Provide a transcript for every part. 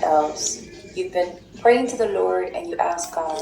else. You've been praying to the Lord and you ask God,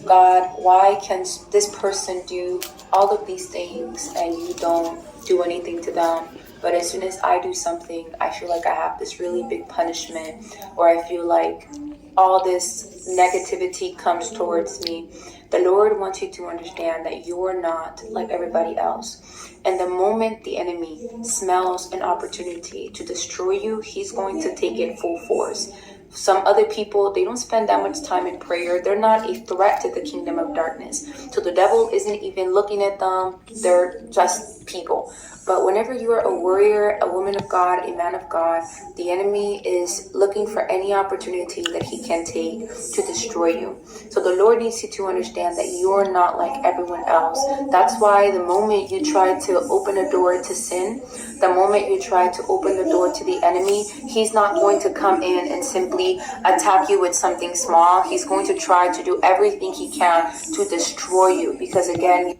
God, why can this person do all of these things and you don't do anything to them? But as soon as I do something, I feel like I have this really big punishment, or I feel like all this negativity comes towards me. The Lord wants you to understand that you're not like everybody else. And the moment the enemy smells an opportunity to destroy you, he's going to take it full force. Some other people, they don't spend that much time in prayer. They're not a threat to the kingdom of darkness. So the devil isn't even looking at them. They're just people. But whenever you are a warrior, a woman of God, a man of God, the enemy is looking for any opportunity that he can take to destroy you. So the Lord needs you to understand that you're not like everyone else. That's why the moment you try to open a door to sin, the moment you try to open the door to the enemy, he's not going to come in and simply attack you with something small. He's going to try to do everything he can to destroy you. Because again,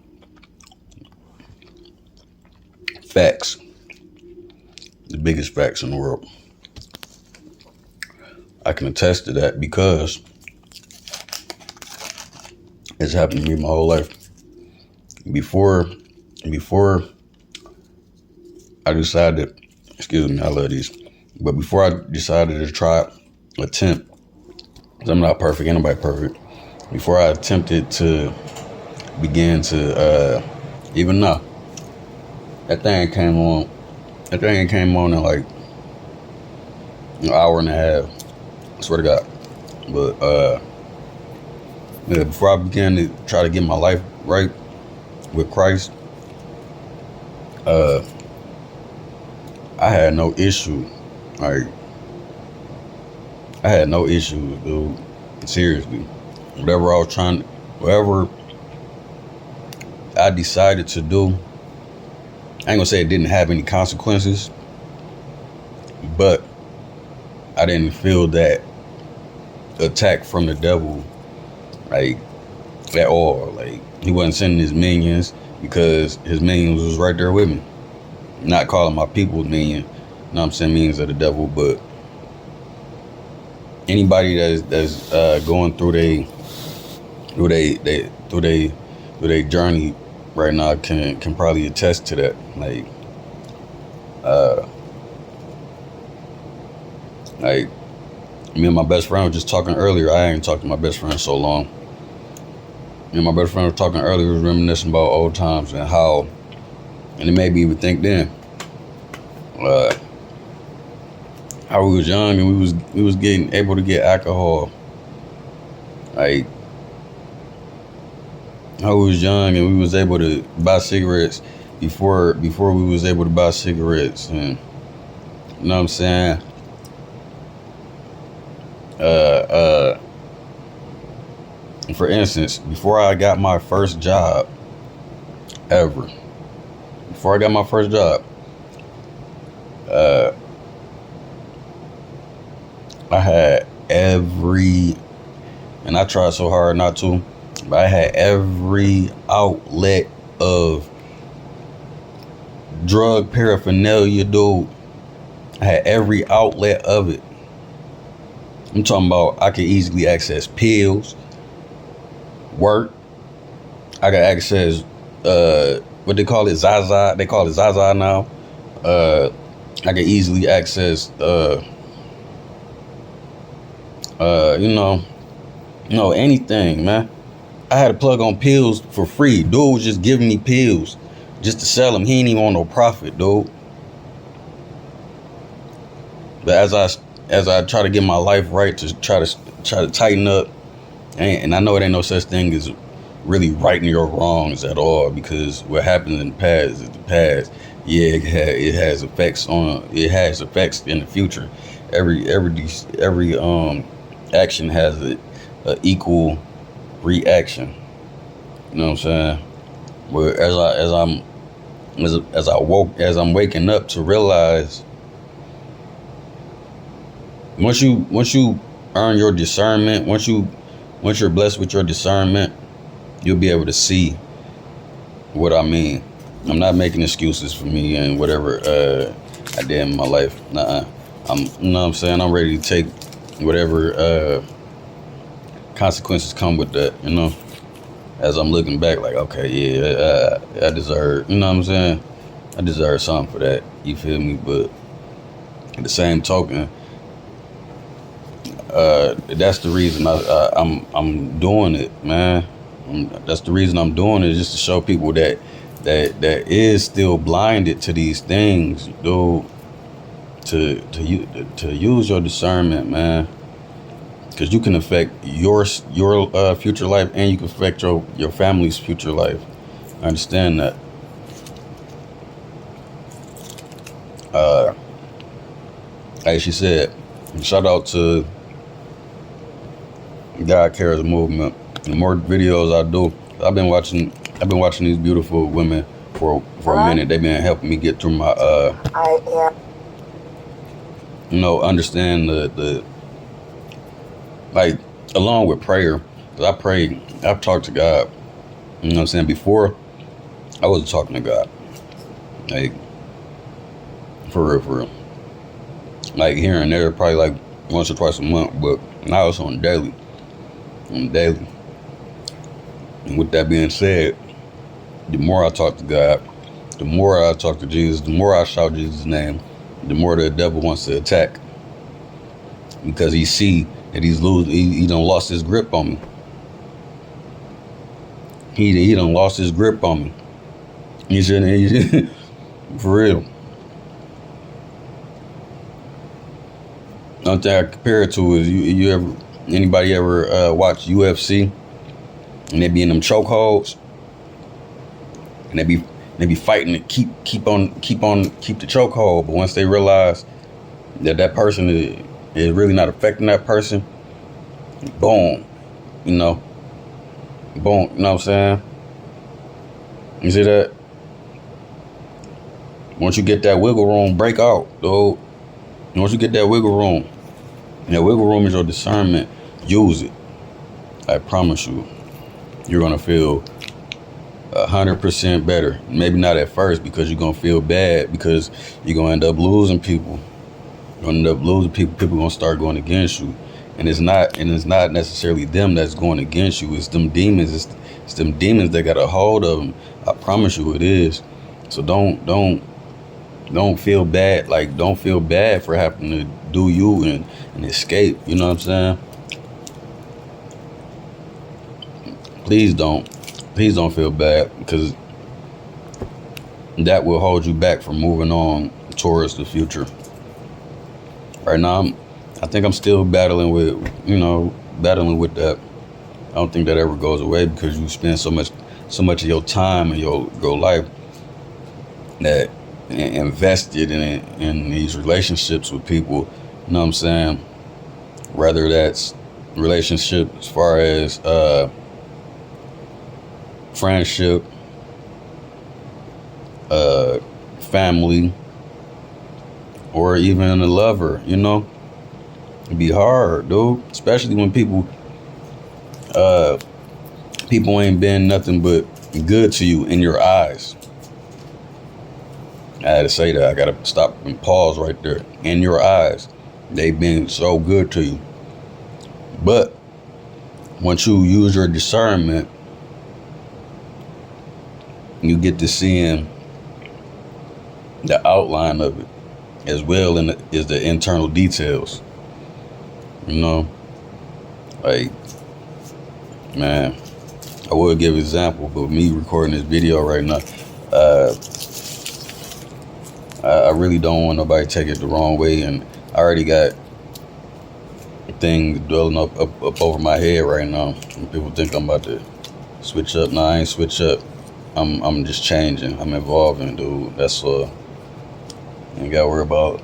facts. The biggest facts in the world. I can attest to that because it's happened to me my whole life. Before I decided, excuse me, I love these, but before I decided to attempt, because I'm not perfect, ain't nobody perfect, before I attempted to begin to, even now, that thing came on in like an hour and a half. I swear to God. But yeah, before I began to try to get my life right with Christ, I had no issue. Like, I had no issues, dude. Seriously. Whatever I decided to do, I ain't gonna say it didn't have any consequences, but I didn't feel that attack from the devil, like, at all. Like, he wasn't sending his minions because his minions was right there with me. Not calling my people minion, I'm saying minions of the devil, but anybody that's going through their journey right now can probably attest to that. Like me and my best friend were just talking earlier. I ain't talked to my best friend in so long. Me and my best friend were talking earlier, was reminiscing about old times and how, and it made me even think then, how we was young and we was getting able to get alcohol. Like, how we was young and we was able to buy cigarettes before we was able to buy cigarettes, and you know what I'm saying? For instance, before I got my first job ever, I had and I tried so hard not to, but I had every outlet of drug paraphernalia, dude. I had every outlet of it. I'm talking about I could easily access pills, work. I could access what they call it, Zaza. They call it Zaza now. I could easily access anything, man. I had to plug on pills for free. Dude was just giving me pills just to sell them. He ain't even want no profit, dude. But as I try to get my life right, to try to tighten up, and I know it ain't no such thing as really righting your wrongs at all, because what happens in the past is the past. Yeah, it has effects in the future. Every action has a equal reaction. You know what I'm saying? But as I'm waking up to realize, once you earn your discernment, once you're blessed with your discernment, you'll be able to see what I mean. I'm not making excuses for me and whatever I did in my life. You know what I'm saying? I'm ready to take whatever consequences come with that, you know. As I'm looking back, like, okay, yeah, I deserve, you know what I'm saying? I deserve something for that. You feel me? But at the same token, that's the reason I'm doing it, man. That's the reason I'm doing it, just to show people that is still blinded to these things, dude. To use your discernment, man, because you can affect your future life, and you can affect your family's future life. I understand that. Like she said, shout out to God Cares movement. The more videos I do, I've been watching these beautiful women for a minute. They've been helping me get through my understand the like, along with prayer. 'Cause I pray, I've talked to God. You know what I'm saying? Before, I wasn't talking to God. Like, for real, for real. Like, here and there, probably like once or twice a month. But now it's on daily. And with that being said, the more I talk to God, the more I talk to Jesus, the more I shout Jesus' name, the more the devil wants to attack. Because he see that he done lost his grip on me. He done lost his grip on me. He shouldn't, for real. Another thing I compare it to is anybody ever watch UFC and they be in them chokeholds and they be fighting to keep the chokehold, but once they realize that person is really not affecting that person, boom, boom, you know what I'm saying? You see that? Once you get that wiggle room, break out, dude. Once you get that wiggle room, and that wiggle room is your discernment, use it. I promise you, you're gonna feel 100% better. Maybe not at first, because you're gonna feel bad, because you're gonna end up losing people. You're gonna end up losing people. People gonna start going against you, and it's not necessarily them that's going against you. It's them demons. It's them demons that got a hold of them. I promise you, it is. So don't feel bad. Like, don't feel bad for having to do you and escape. You know what I'm saying? Please don't feel bad, because that will hold you back from moving on towards the future. Right now, I think I'm still battling with that. I don't think that ever goes away, because you spend so much of your time and your life that invested in these relationships with people. You know what I'm saying? Whether that's relationship as far as friendship, family, or even a lover, you know? It'd be hard, dude. Especially when people ain't been nothing but good to you in your eyes. I had to say that. I gotta stop and pause right there. In your eyes, they've been so good to you. But once you use your discernment, you get to seeing the outline of it, as well as the internal details. You know, like, man, I would give an example, but me recording this video right now, I really don't want nobody to take it the wrong way, and I already got things dwelling up over my head right now. And people think I'm about to switch up. No, I ain't switch up. I'm just changing. I'm evolving, dude. That's ain't gotta worry about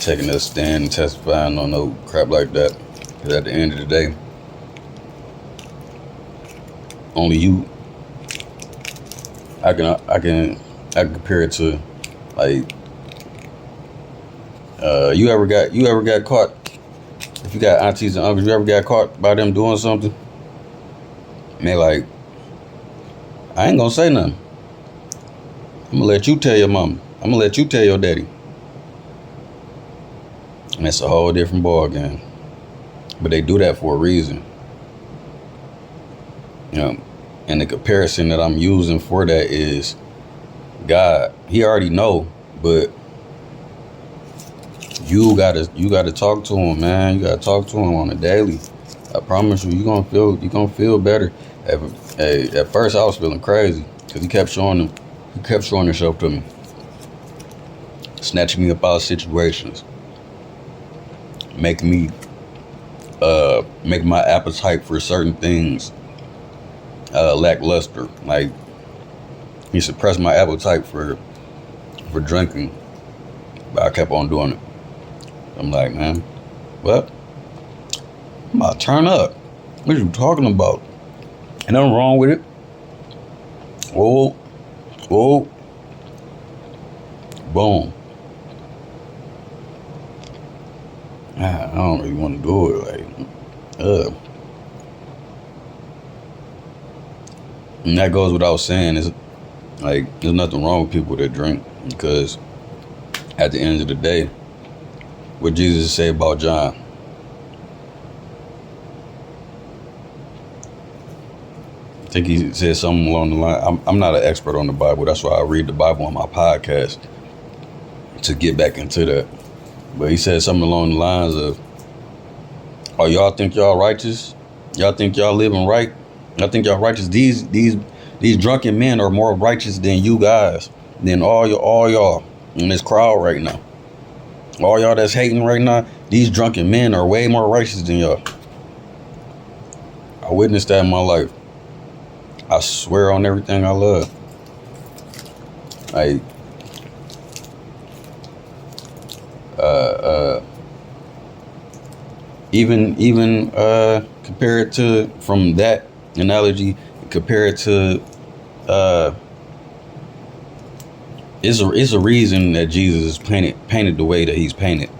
taking a stand and testifying on no crap like that. Because at the end of the day, only you. I can compare it to, like, you ever got caught? If you got aunties and uncles, you ever got caught by them doing something? And they like, I ain't gonna say nothing. I'm gonna let you tell your mama. I'm gonna let you tell your daddy. And it's a whole different ball game. But they do that for a reason. You know, and the comparison that I'm using for that is God. He already know, but you gotta talk to him, man. You gotta talk to him on a daily. I promise you, you gonna feel better. At first, I was feeling crazy because he kept showing himself to me, snatching me up out of situations, making me make my appetite for certain things lackluster. Like he suppressed my appetite for drinking, but I kept on doing it. I'm like, man, what? I'm about to turn up. What are you talking about? Ain't nothing wrong with it. Whoa, boom. I don't really want to do it. And that goes without saying. Is like there's nothing wrong with people that drink, because at the end of the day, what Jesus said about John, I think he said something along the line. I'm not an expert on the Bible. That's why I read the Bible on my podcast to get back into that. But he said something along the lines of, "Oh, y'all think y'all righteous? Y'all think y'all living right? Y'all think y'all righteous? These drunken men are more righteous than you guys, than all y'all in this crowd right now. All y'all that's hating right now, these drunken men are way more righteous than y'all." I witnessed that in my life. I swear on everything I love. Like, even compare it to, from that analogy, compare it to, it's a reason that Jesus is painted the way that he's painted.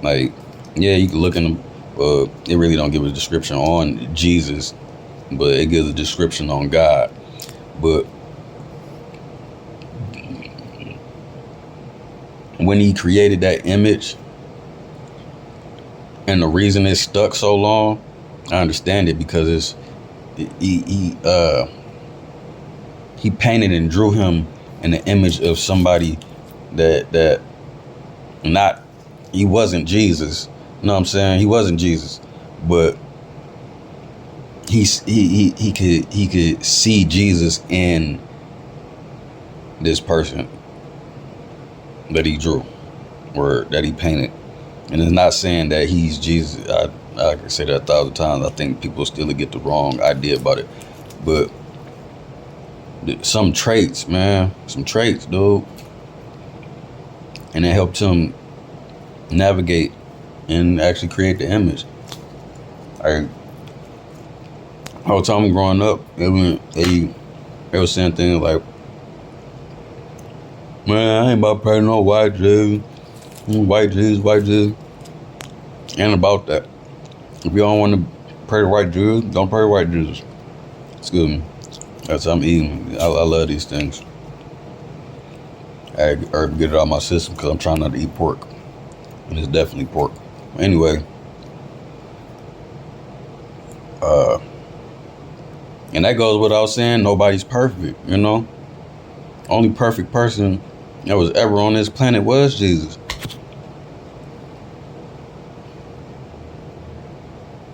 Like, yeah, you can look in the, it really don't give a description on Jesus, but it gives a description on God. But when he created that image, and the reason it stuck so long, I understand it, because he painted and drew him in the image of somebody that not, he wasn't Jesus. You know what I'm saying? He wasn't Jesus, but he could see Jesus in this person that he drew or that he painted. And it's not saying that he's Jesus. I can say that 1,000 times. I think people still get the wrong idea about it. But some traits, man. Some traits, dude. And it helped him navigate and actually create the image. Like, whole time growing up, they was saying things like, "Man, I ain't about to pray no white Jesus. White Jesus." And about that. If you don't want to pray the white Jesus, don't pray the white Jesus. Excuse me. That's I'm eating. I love these things. I get it out of my system because I'm trying not to eat pork. And it's definitely pork. Anyway. And that goes without saying, nobody's perfect, you know? Only perfect person that was ever on this planet was Jesus.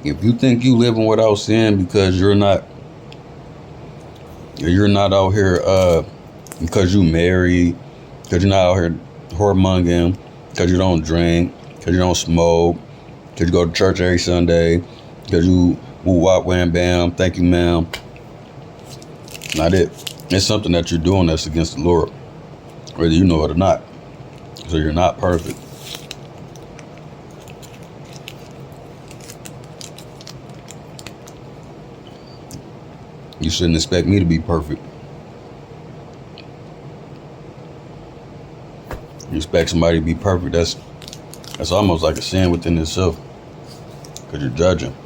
If you think you living without sin because you're not out here because you married, because you're not out here whoremongering, because you don't drink, because you don't smoke, because you go to church every Sunday, because you woo wop wham bam, thank you ma'am. Not it. It's something that you're doing that's against the Lord, whether you know it or not. So you're not perfect. You shouldn't expect me to be perfect. You expect somebody to be perfect, that's almost like a sin within itself. Because you're judging.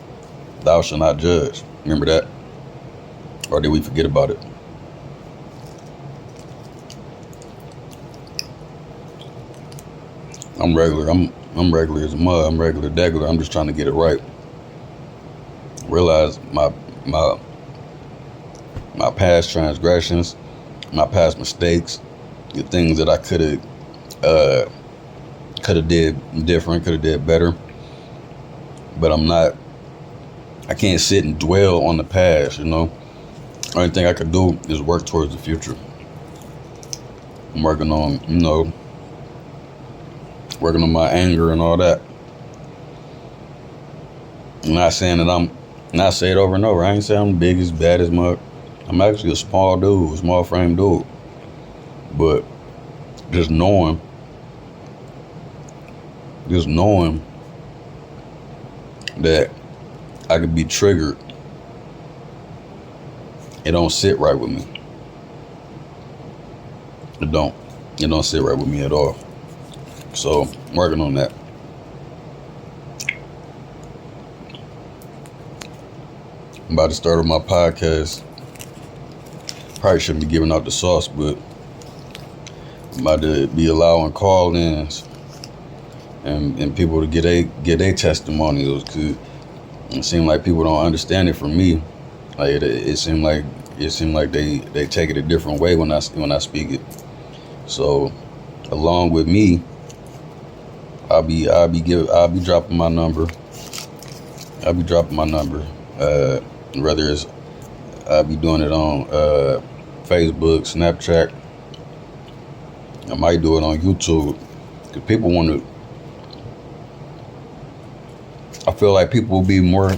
Thou shalt not judge. Remember that? Or did we forget about it? I'm regular. I'm regular as mud. I'm regular degular. I'm just trying to get it right. Realize my my past transgressions, my past mistakes, the things that I could have did different, could have did better. But I can't sit and dwell on the past, Only thing I could do is work towards the future. I'm working on, working on my anger and all that. I'm not saying that not say it over and over. I ain't saying I'm the biggest, baddest mug. I'm actually a small dude, a small frame dude. But just knowing that I could be triggered, it don't sit right with me. It don't sit right with me at all. So I'm working on that. I'm about to start on my podcast. Probably shouldn't be giving out the sauce, but I'm about to be allowing call-ins and people to get their testimonials, because it seems like people don't understand it from me. Like it seemed like they take it a different way when I speak it. So along with me, I'll be dropping my number. Whether it's I'll be doing it on Facebook, Snapchat. I might do it on YouTube, because people want to. I feel like people will be more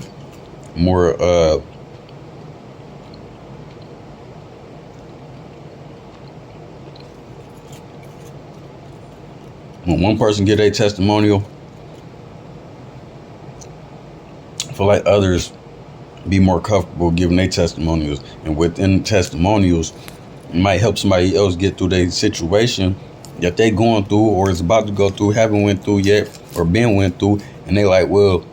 when one person get a testimonial, I feel like others be more comfortable giving their testimonials, and within testimonials, it might help somebody else get through their situation that they going through or is about to go through, haven't went through yet, or been went through, and they like, well,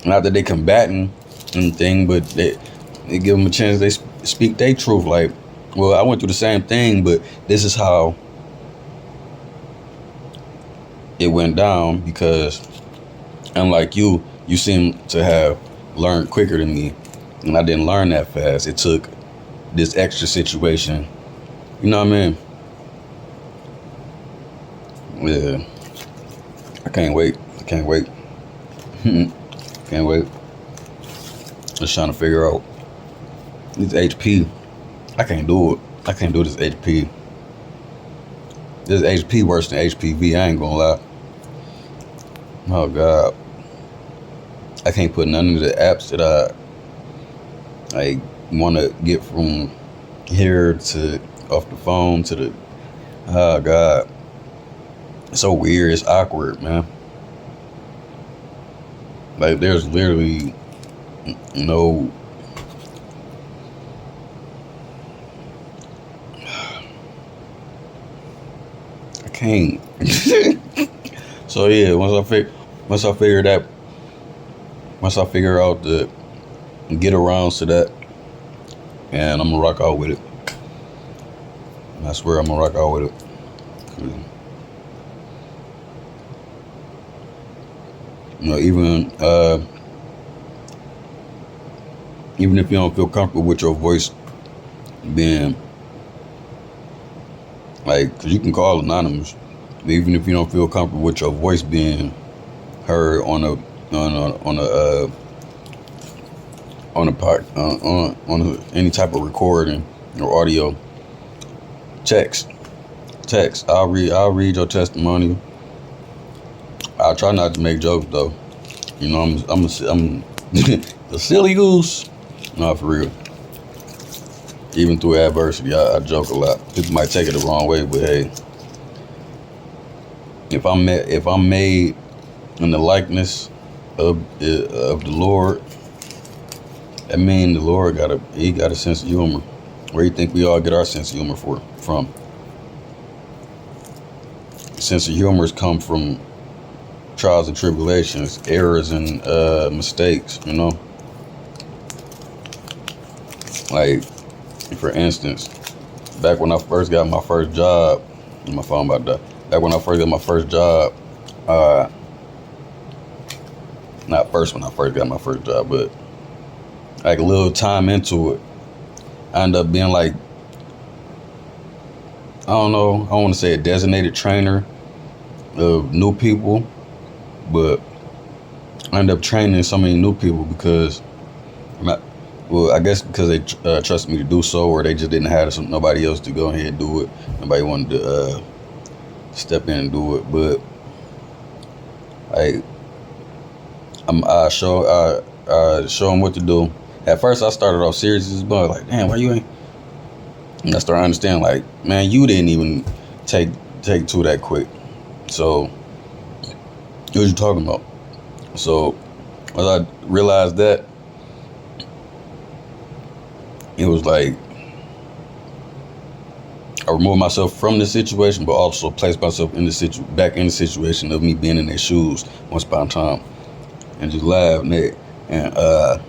not that they combating anything, but they give them a chance. They speak their truth. Like, well, I went through the same thing, but this is how it went down, because unlike you seem to have learned quicker than me, and I didn't learn that fast. It took this extra situation. You know what I mean? Yeah. I can't wait. Can't wait. Just trying to figure out this HP. I can't do it. I can't do this HP. This HP worse than HPV. I ain't gonna lie. Oh God. I can't put none of the apps that I want to get from here to off the phone to the. Oh God. It's so weird. It's awkward, man. Like, there's literally no. I can't. So yeah, once I figure out the get around to that, and I'm gonna rock out with it. I swear I'm gonna rock out with it. Even if you don't feel comfortable with your voice being like, because you can call anonymous, but even if you don't feel comfortable with your voice being heard on any type of recording or audio, text. I'll read your testimony. I try not to make jokes though. I'm a silly goose. No, for real. Even through adversity, I joke a lot. People might take it the wrong way, but hey, if I'm made in the likeness of the Lord, that means the Lord got a sense of humor. Where do you think we all get our sense of humor from? Sense of humors come from trials and tribulations, errors and mistakes, Like, for instance, back when I first got my first job, My phone about that. Back when I first got my first job, uh, not first when I first got my first job, but like a little time into it, I ended up being like, I don't know, I don't want to say a designated trainer of new people, but I ended up training so many new people because, I guess because they trusted me to do so, or they just didn't have nobody else to go ahead and do it. Nobody wanted to step in and do it, but I show them what to do. At first, I started off serious as bug, like, damn, why you ain't? And I started understanding, like, man, you didn't even take to that quick. So, what you talking about? So, as I realized that, it was like I removed myself from the situation, but also placed myself in back in the situation of me being in their shoes once upon a time, and just laughed. And a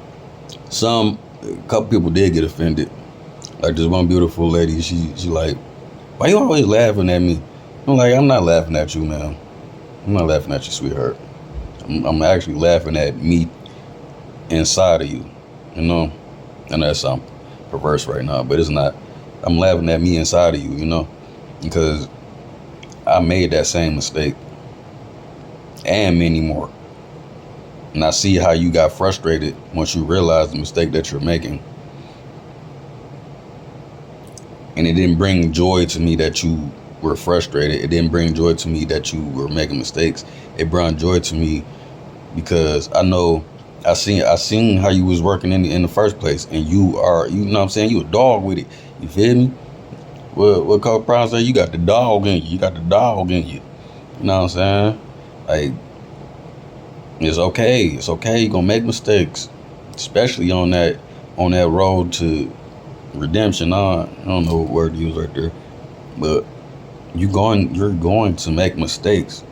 couple people did get offended. Like this one beautiful lady, she like, why you always laughing at me? I'm like, I'm not laughing at you, man. I'm not laughing at you, sweetheart. I'm actually laughing at me inside of you, you know. And that sounds perverse right now, but it's not. I'm laughing at me inside of you, you know, because I made that same mistake and many more. And I see how you got frustrated once you realized the mistake that you're making. And it didn't bring joy to me that you were frustrated. It didn't bring joy to me that you were making mistakes. It brought joy to me because I seen how you was working in the first place, and you know what I'm saying, you a dog with it. You feel me? What Coach Brown say? You got the dog in you. You got the dog in you. You know what I'm saying? Like, it's okay. It's okay. You're gonna make mistakes, especially on that road to redemption. I don't know what word to use right there, but you're going to make mistakes.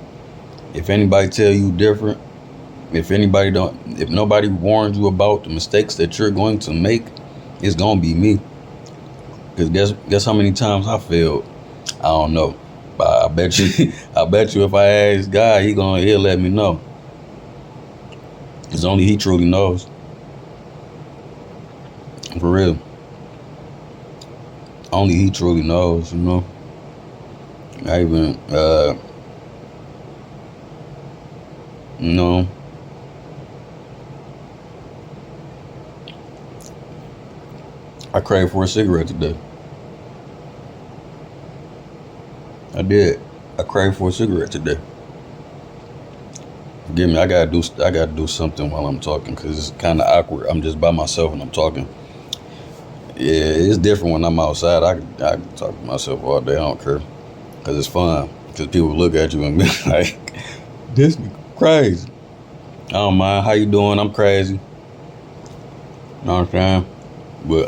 If anybody tell you different, if nobody warned you about the mistakes that you're going to make, it's gonna be me. Because guess how many times I failed? I don't know, but I bet you if I ask God, he'll let me know. Because only he truly knows. For real. Only he truly knows, you know. I even, you know, I craved for a cigarette today. I did. I craved for a cigarette today. Forgive me. I gotta do something while I'm talking because it's kind of awkward. I'm just by myself and I'm talking. Yeah, it's different when I'm outside. I can talk to myself all day. I don't care because it's fun. Because people look at you and be like, "This nigga crazy." I don't mind. How you doing? I'm crazy. You know what I'm saying? But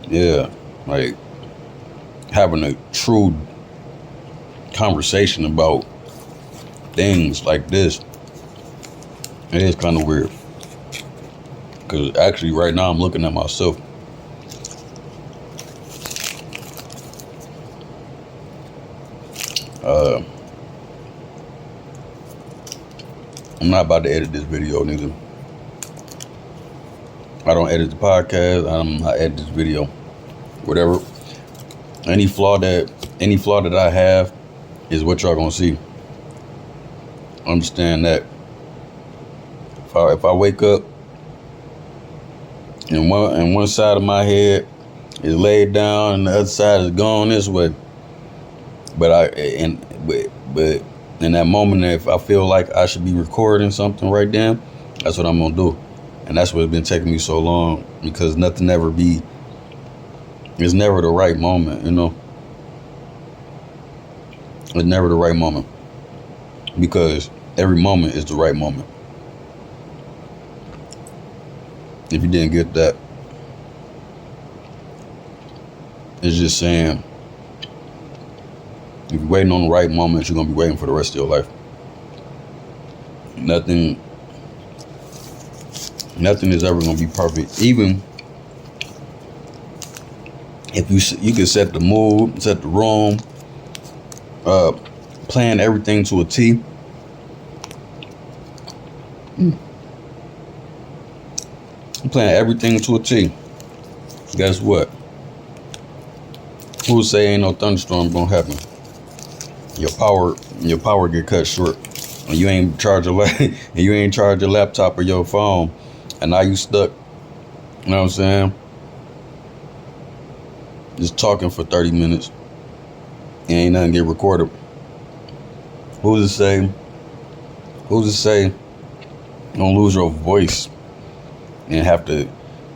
yeah, like having a true conversation about things like this, it is kind of weird. Because actually right now I'm looking at myself. I'm not about to edit this video neither. I don't edit the podcast. I'm not edit this video. Whatever. Any flaw that I have is what y'all gonna see. Understand that. If I wake up and one side of my head is laid down and the other side is going this way, but in that moment, if I feel like I should be recording something right then, that's what I'm gonna do. And that's what's been taking me so long, because it's never the right moment, you know. It's never the right moment, because every moment is the right moment. If you didn't get that, it's just saying, if you're waiting on the right moment, you're gonna be waiting for the rest of your life. Nothing is ever gonna be perfect. Even If you can set the mood, set the room, plan everything to a T. Plan everything to a T. Guess what? Who say ain't no thunderstorm gonna happen? Your power get cut short, and you ain't charge your laptop or your phone, and now you stuck. You know what I'm saying? Just talking for 30 minutes, and ain't nothing get recorded. Who's to say? Don't lose your voice and have to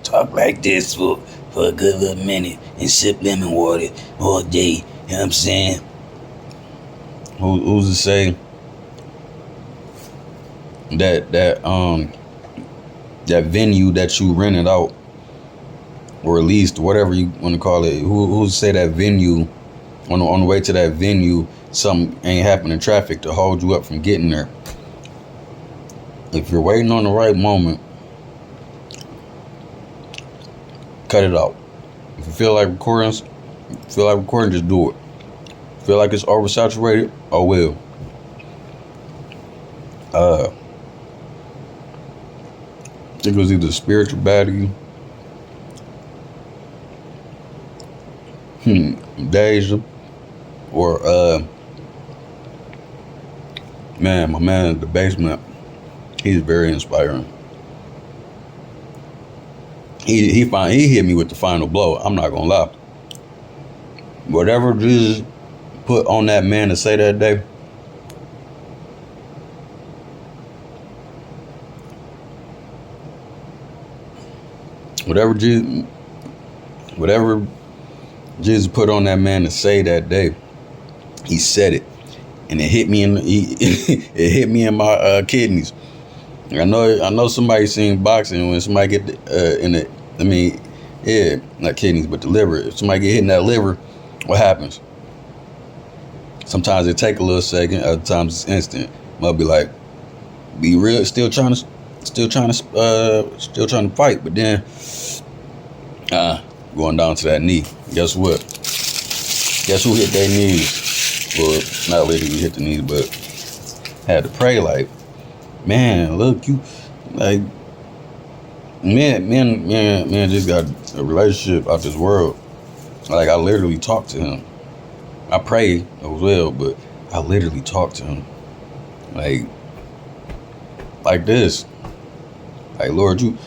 talk like this for a good little minute and sip lemon water all day. You know what I'm saying? Who's to say that venue that you rented out, or at least whatever you want to call it, who's to say that venue on the way to that venue something ain't happening in traffic to hold you up from getting there? If you're waiting on the right moment, cut it out. If you feel like recording, just do it. Feel like it's oversaturated, oh well. I think it was either spiritual battery, Deja, or my man in the basement. He's very inspiring. He hit me with the final blow. I'm not gonna lie. Whatever Jesus put on that man to say that day, whatever Jesus put on that man to say that day, he said it, and it hit me it hit me in my kidneys. I know somebody seen boxing when somebody get not kidneys but the liver. If somebody get hit in that liver, what happens? Sometimes it take a little second, other times it's instant. I'll be like, be real, still trying to fight, but then going down to that knee. Guess what? Guess who hit their knees? Well, not literally hit the knees, but had to pray like, man, look, you like man just got a relationship out this world. Like, I literally talked to him. I pray as well, but I literally talked to him. Like this. Like, Lord, you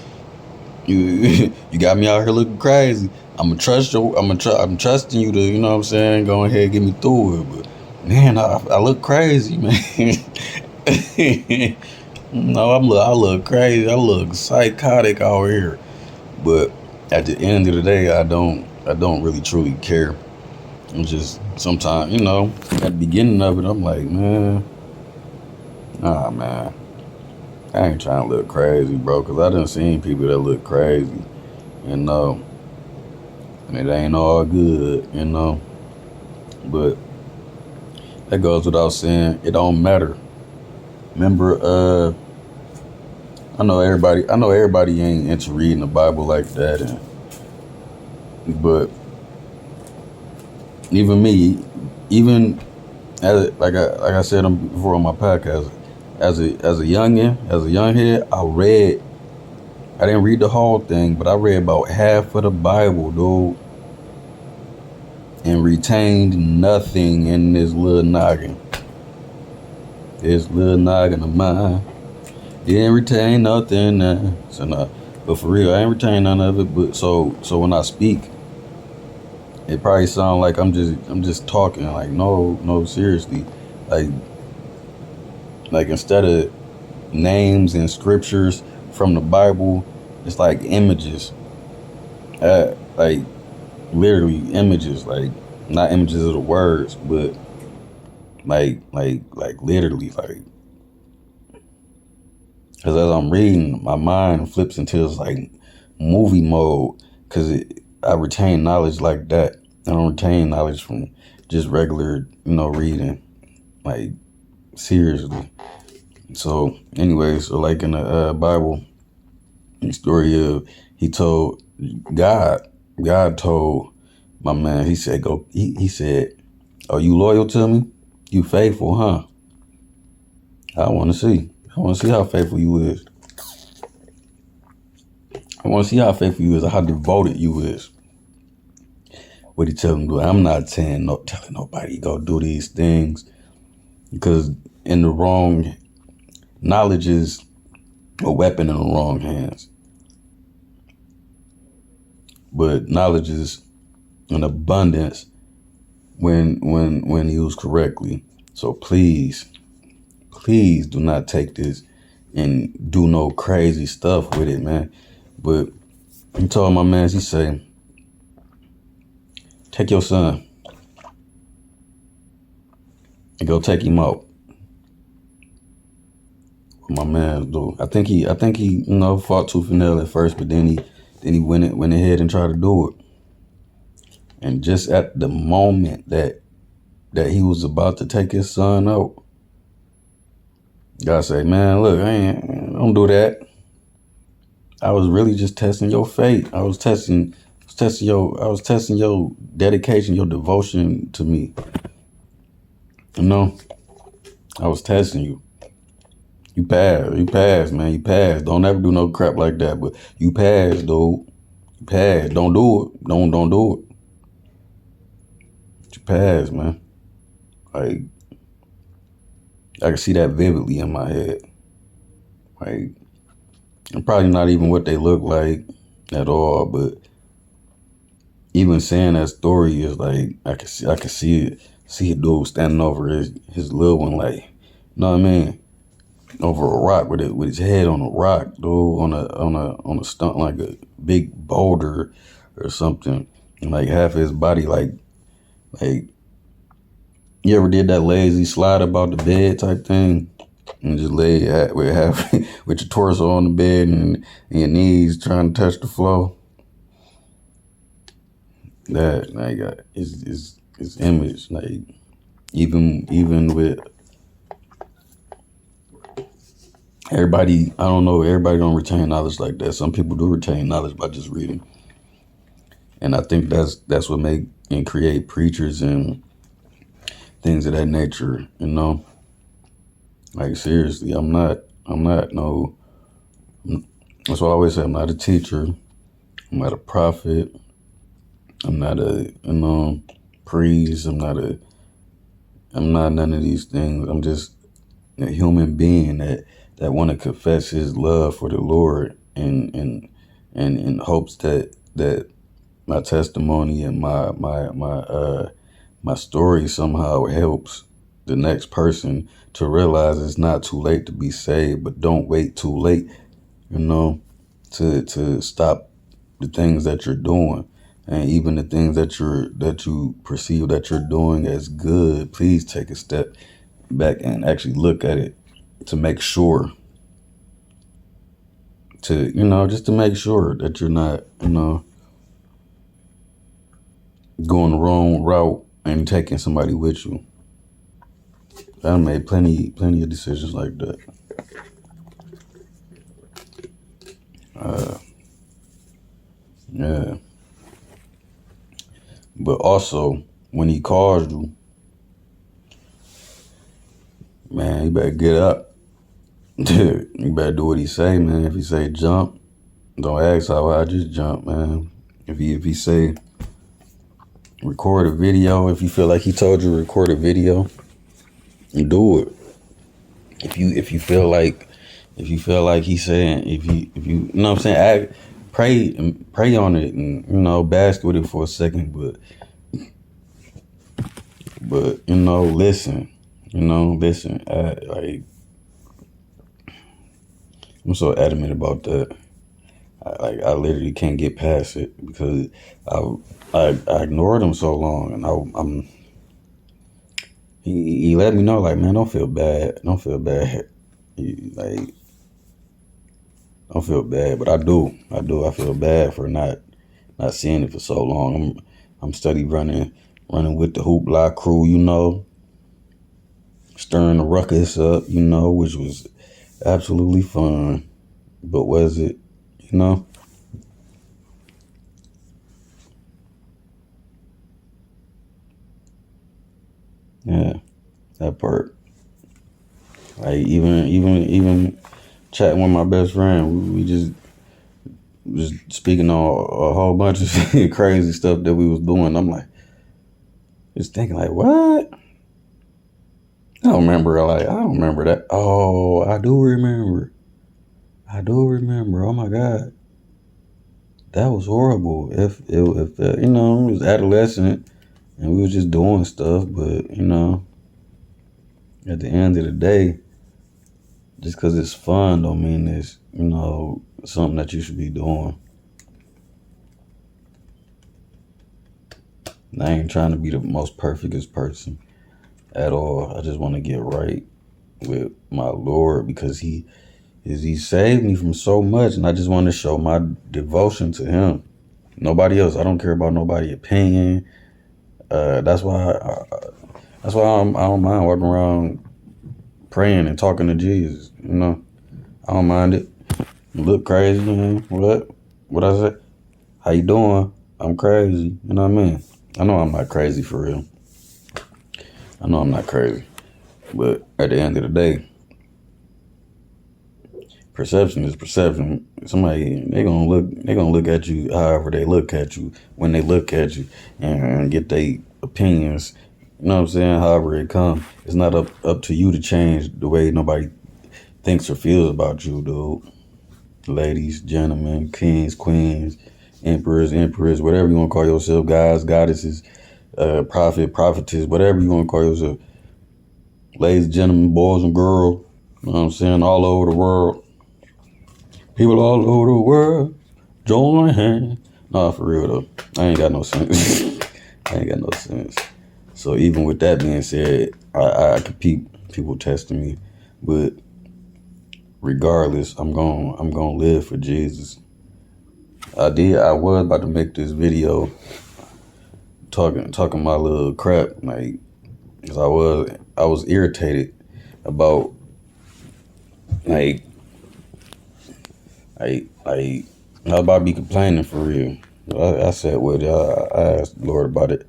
got me out here looking crazy. I'm trusting you to, you know what I'm saying, go ahead and get me through it. But man, I look crazy, man. No, I look crazy. I look psychotic out here. But at the end of the day, I don't really truly care. I'm just, sometimes, you know, at the beginning of it, I'm like, man, nah, man, I ain't trying to look crazy, bro, because I done seen people that look crazy, you know, and it ain't all good, you know. But that goes without saying, it don't matter. Remember, I know everybody ain't into reading the Bible like that, but even me, like I said before on my podcast, as a younghead, I didn't read the whole thing, but I read about half of the Bible, dude, and retained nothing in this little noggin. This little noggin of mine. Didn't retain nothing. But for real, I ain't retain none of it. But so when I speak, it probably sound like I'm just talking. Like, no, seriously. Like instead of names and scriptures from the Bible, it's like images. Like literally images. Like, not images of the words, but like literally, like. Because as I'm reading, my mind flips into this like movie mode, because I retain knowledge like that. I don't retain knowledge from just regular, reading, like, seriously. So anyway, so like in the Bible, the story of God told My man, he said, he said, are you loyal to me? You faithful, huh? I want to see. I want to see how faithful you is. I want to see how faithful you is, or how devoted you is. What he tell him to do. I'm not telling nobody go do these things, because in the wrong, knowledge is a weapon in the wrong hands. But knowledge is an abundance when used correctly. So please do not take this and do no crazy stuff with it, man. But he told my man, he say, take your son and go take him out. My man, though, I think he, fought tooth and nail at first, but then he went ahead and tried to do it. And just at the moment that he was about to take his son out, God say, man, look, don't do that. I was really just testing your faith. I was testing your dedication, your devotion to me. I was testing you. You passed, man. You passed. Don't ever do no crap like that. But you passed, dude. You passed. Don't do it. Don't do it. You passed, man. Like, I can see that vividly in my head. Like, and probably not even what they look like at all, but even saying that story is like, I can see it. See a dude standing over his little one, like, you know what I mean? Over a rock with his head on a rock, dude, on a stunt, like a big boulder or something, and like half of his body, like you ever did that lazy slide about the bed type thing, and just lay with half with your torso on the bed and your knees trying to touch the floor? That like his image, like even with everybody, I don't know, everybody don't retain knowledge like that. Some people do retain knowledge by just reading. And I think that's what make and create preachers and things of that nature, Like, seriously, I'm not no, that's why I always say, I'm not a teacher. I'm not a prophet. I'm not a, priest. I'm not none of these things. I'm just a human being that want to confess his love for the Lord and in hopes that my testimony and my story somehow helps the next person to realize it's not too late to be saved, but don't wait too late, to stop the things that you're doing. And even the things that you perceive that you're doing as good, please take a step back and actually look at it to make sure, just to make sure that you're not, going the wrong route and taking somebody with you. I made plenty of decisions like that. Yeah. But also, when he calls you, man, you better get up. You better do what he say, man. If he say jump, don't ask how I just jump, man. If he say record a video, if you feel like he told you to record a video, you do it. If you feel like he's saying, if you know what I'm saying, pray on it and bask with it for a second, but listen, like, I'm so adamant about that. I literally can't get past it because I ignored him so long, and he let me know, like, man, don't feel bad. Don't feel bad. Like, don't feel bad, but I do. I feel bad for not seeing it for so long. I'm steady running with the Hoopla crew, stirring the ruckus up, which was absolutely fun. But was it, That part. Like even chatting with my best friend, we just speaking on a whole bunch of crazy stuff that we was doing. I'm like, just thinking like, what? I don't remember that. Oh, I do remember. Oh my God, that was horrible. If you know, it was adolescent and we was just doing stuff, but you know, at the end of the day, just because it's fun don't mean it's, you know, something that you should be doing. And I ain't trying to be the most perfectest person at all. I just want to get right with my Lord because he saved me from so much, and I just want to show my devotion to him. Nobody else. I don't care about nobody's opinion. That's why I don't mind walking around praying and talking to Jesus. You know, I don't mind it. Look crazy, man. What I said? How you doing? I'm crazy. You know what I mean? I know I'm not crazy for real. I know I'm not crazy, but at the end of the day, perception is perception. Somebody they gonna look at you however they look at you when they look at you and get their opinions. You know what I'm saying? However it comes, it's not up to you to change the way nobody thinks or feels about you, dude. Ladies, gentlemen, kings, queens, emperors, whatever you want to call yourself, gods, goddesses, prophet, prophetess, whatever you want to call yourself. Ladies, gentlemen, boys and girls, you know what I'm saying, all over the world. People all over the world, join hands. Nah, for real though, I ain't got no sense. I ain't got no sense. So even with that being said, I could people testing me, but regardless, I'm gonna live for Jesus. I was about to make this video talking my little crap, like, cause I was irritated about like I was about to be complaining for real. I said what I asked the Lord about it,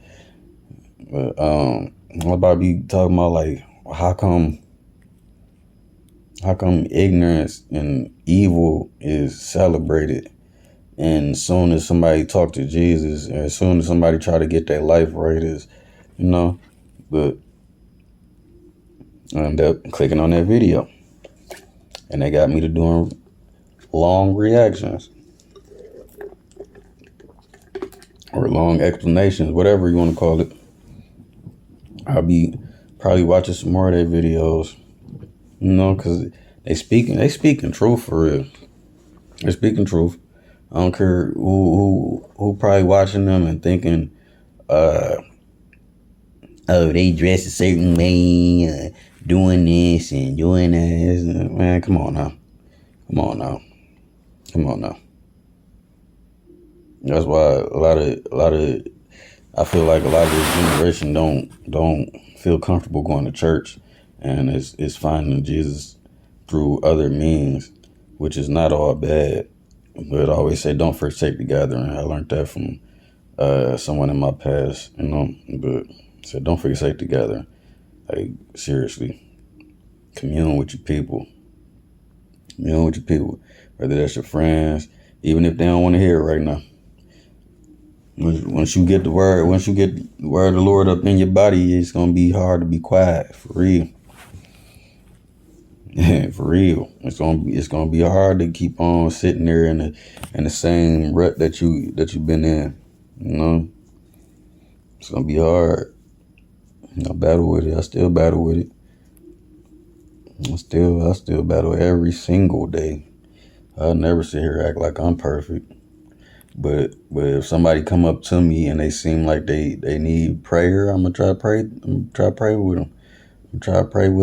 but I was about to be talking about like how come ignorance and evil is celebrated. And as soon as somebody talk to Jesus, and as soon as somebody try to get their life right, is, you know, but I ended up clicking on that video, and they got me to doing long reactions or long explanations, whatever you want to call it. I'll be probably watching some more of their videos, you know, because they speaking truth for real. They're speaking truth. I don't care who probably watching them and thinking, oh, they dress a certain way, doing this and doing that. Man, come on now. That's why a lot of I feel like a lot of this generation don't feel comfortable going to church, and it's finding Jesus through other means, which is not all bad. But I always say, don't forsake the gathering. I learned that from someone in my past, you know. But said, don't forsake the gathering. Like, seriously, commune with your people. Whether that's your friends, even if they don't want to hear it right now. Once you get the word of the Lord up in your body, it's gonna be hard to be quiet, for real. Yeah, for real. It's gonna be hard to keep on sitting there in the same rut that you've been in. You know, it's gonna be hard. I battle with it. I still battle with it. I still battle every single day. I'll never sit here and act like I'm perfect. But if somebody come up to me and they seem like they need prayer, I'm gonna try to pray. I'm gonna try to pray with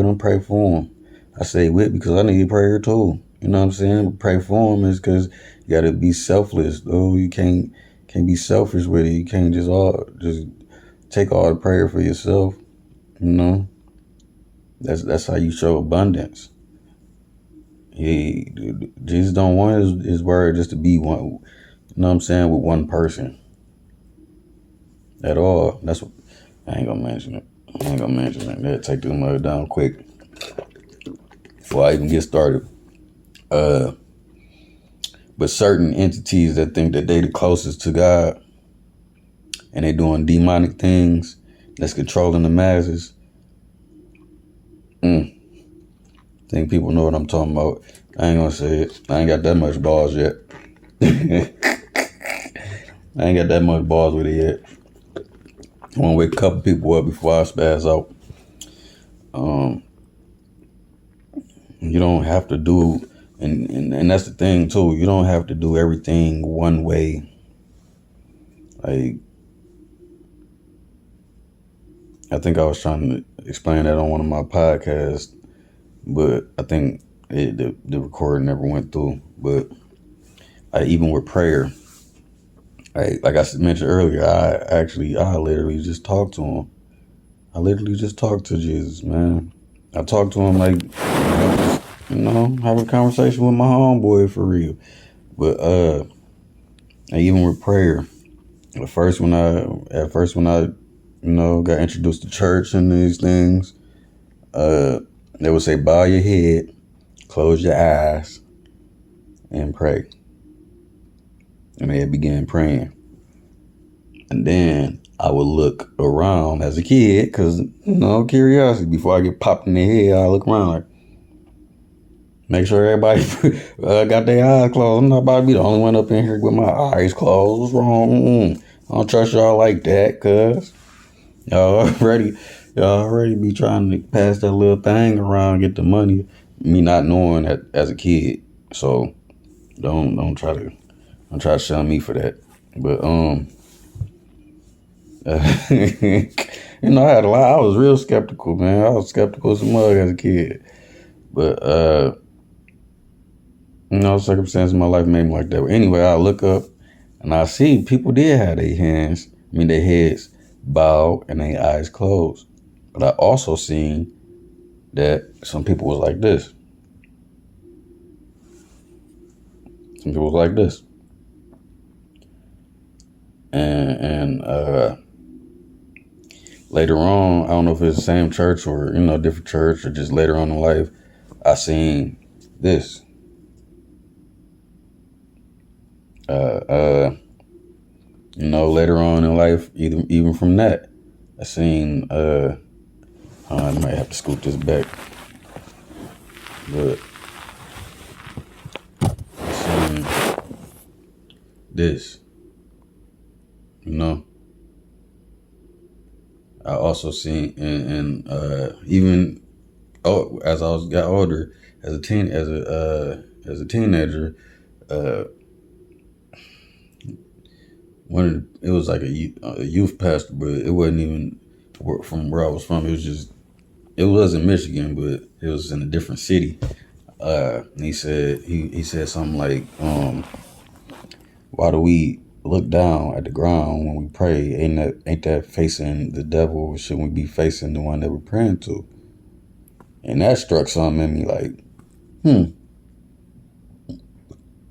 them. Pray for them. I say with because I need prayer too. You know what I'm saying? But pray for them is because you gotta be selfless, though. You can't be selfish with it. You can't just take all the prayer for yourself. You know, that's how you show abundance. Jesus don't want his word just to be one. You know what I'm saying, with one person at all. That's what I ain't gonna mention it. I ain't gonna mention that. That'll take this mother down quick before I even get started. But certain entities that think that they the closest to God and they doing demonic things that's controlling the masses. I think people know what I'm talking about. I ain't gonna say it. I ain't got that much balls yet. I ain't got that much balls with it yet. I want to wake a couple people up before I spaz out. You don't have to do, and that's the thing too. You don't have to do everything one way. Like, I think I was trying to explain that on one of my podcasts, but I think the recording never went through. But even with prayer, like I mentioned earlier, I literally just talked to him. I literally just talked to Jesus, man. I talked to him like, have a conversation with my homeboy for real. But even with prayer, at first when I got introduced to church and these things, they would say, bow your head, close your eyes, and pray. And they began praying. And then I would look around as a kid, because, curiosity. Before I get popped in the head, I look around like, make sure everybody got their eyes closed. I'm not about to be the only one up in here with my eyes closed. What's wrong? I don't trust y'all like that, cuz y'all already be trying to pass that little thing around, get the money. Me not knowing that as a kid. So don't try to shun me for that. But I had a lot. I was real skeptical, man. I was skeptical as a mug as a kid. But circumstances in my life made me like that. But anyway, I look up and I see people did have their heads bowed and their eyes closed. But I also seen that some people was like this. Some people was like this. And later on, I don't know if it's the same church or, different church, or just later on in life, I seen this. Later on in life, even from that, I seen, I might have to scoop this back, but I seen this, I also seen, and even as I got older, as a teenager, it was like a youth pastor, but it wasn't even from where I was from. It was in Michigan, but it was in a different city. And he said something like, why do we look down at the ground when we pray? Ain't that facing the devil? Shouldn't we be facing the one that we're praying to? And that struck something in me like,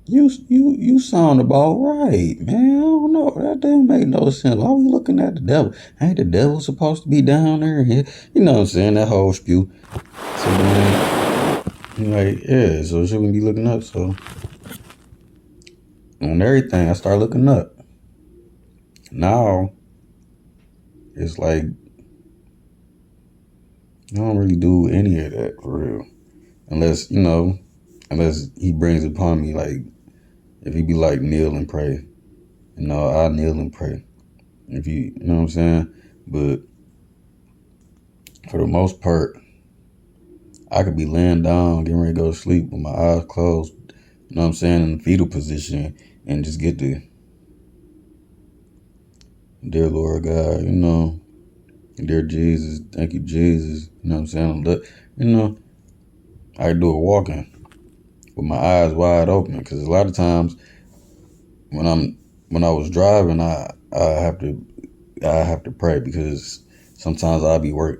you sound about right, man. I don't know. That didn't make no sense. Why are we looking at the devil? Ain't the devil supposed to be down there? You know what I'm saying? That whole spew. So then, so should we be looking up? So on everything, I start looking up. Now, it's like, I don't really do any of that for real. Unless he brings it upon me, like, if he be like, kneel and pray. I'll kneel and pray. If you know what I'm saying? But for the most part, I could be laying down, getting ready to go to sleep with my eyes closed, in the fetal position, and just get the, dear Lord God, dear Jesus, thank you, Jesus, I could do it walking with my eyes wide open, because a lot of times when I was driving, I have to pray, because sometimes I'll be I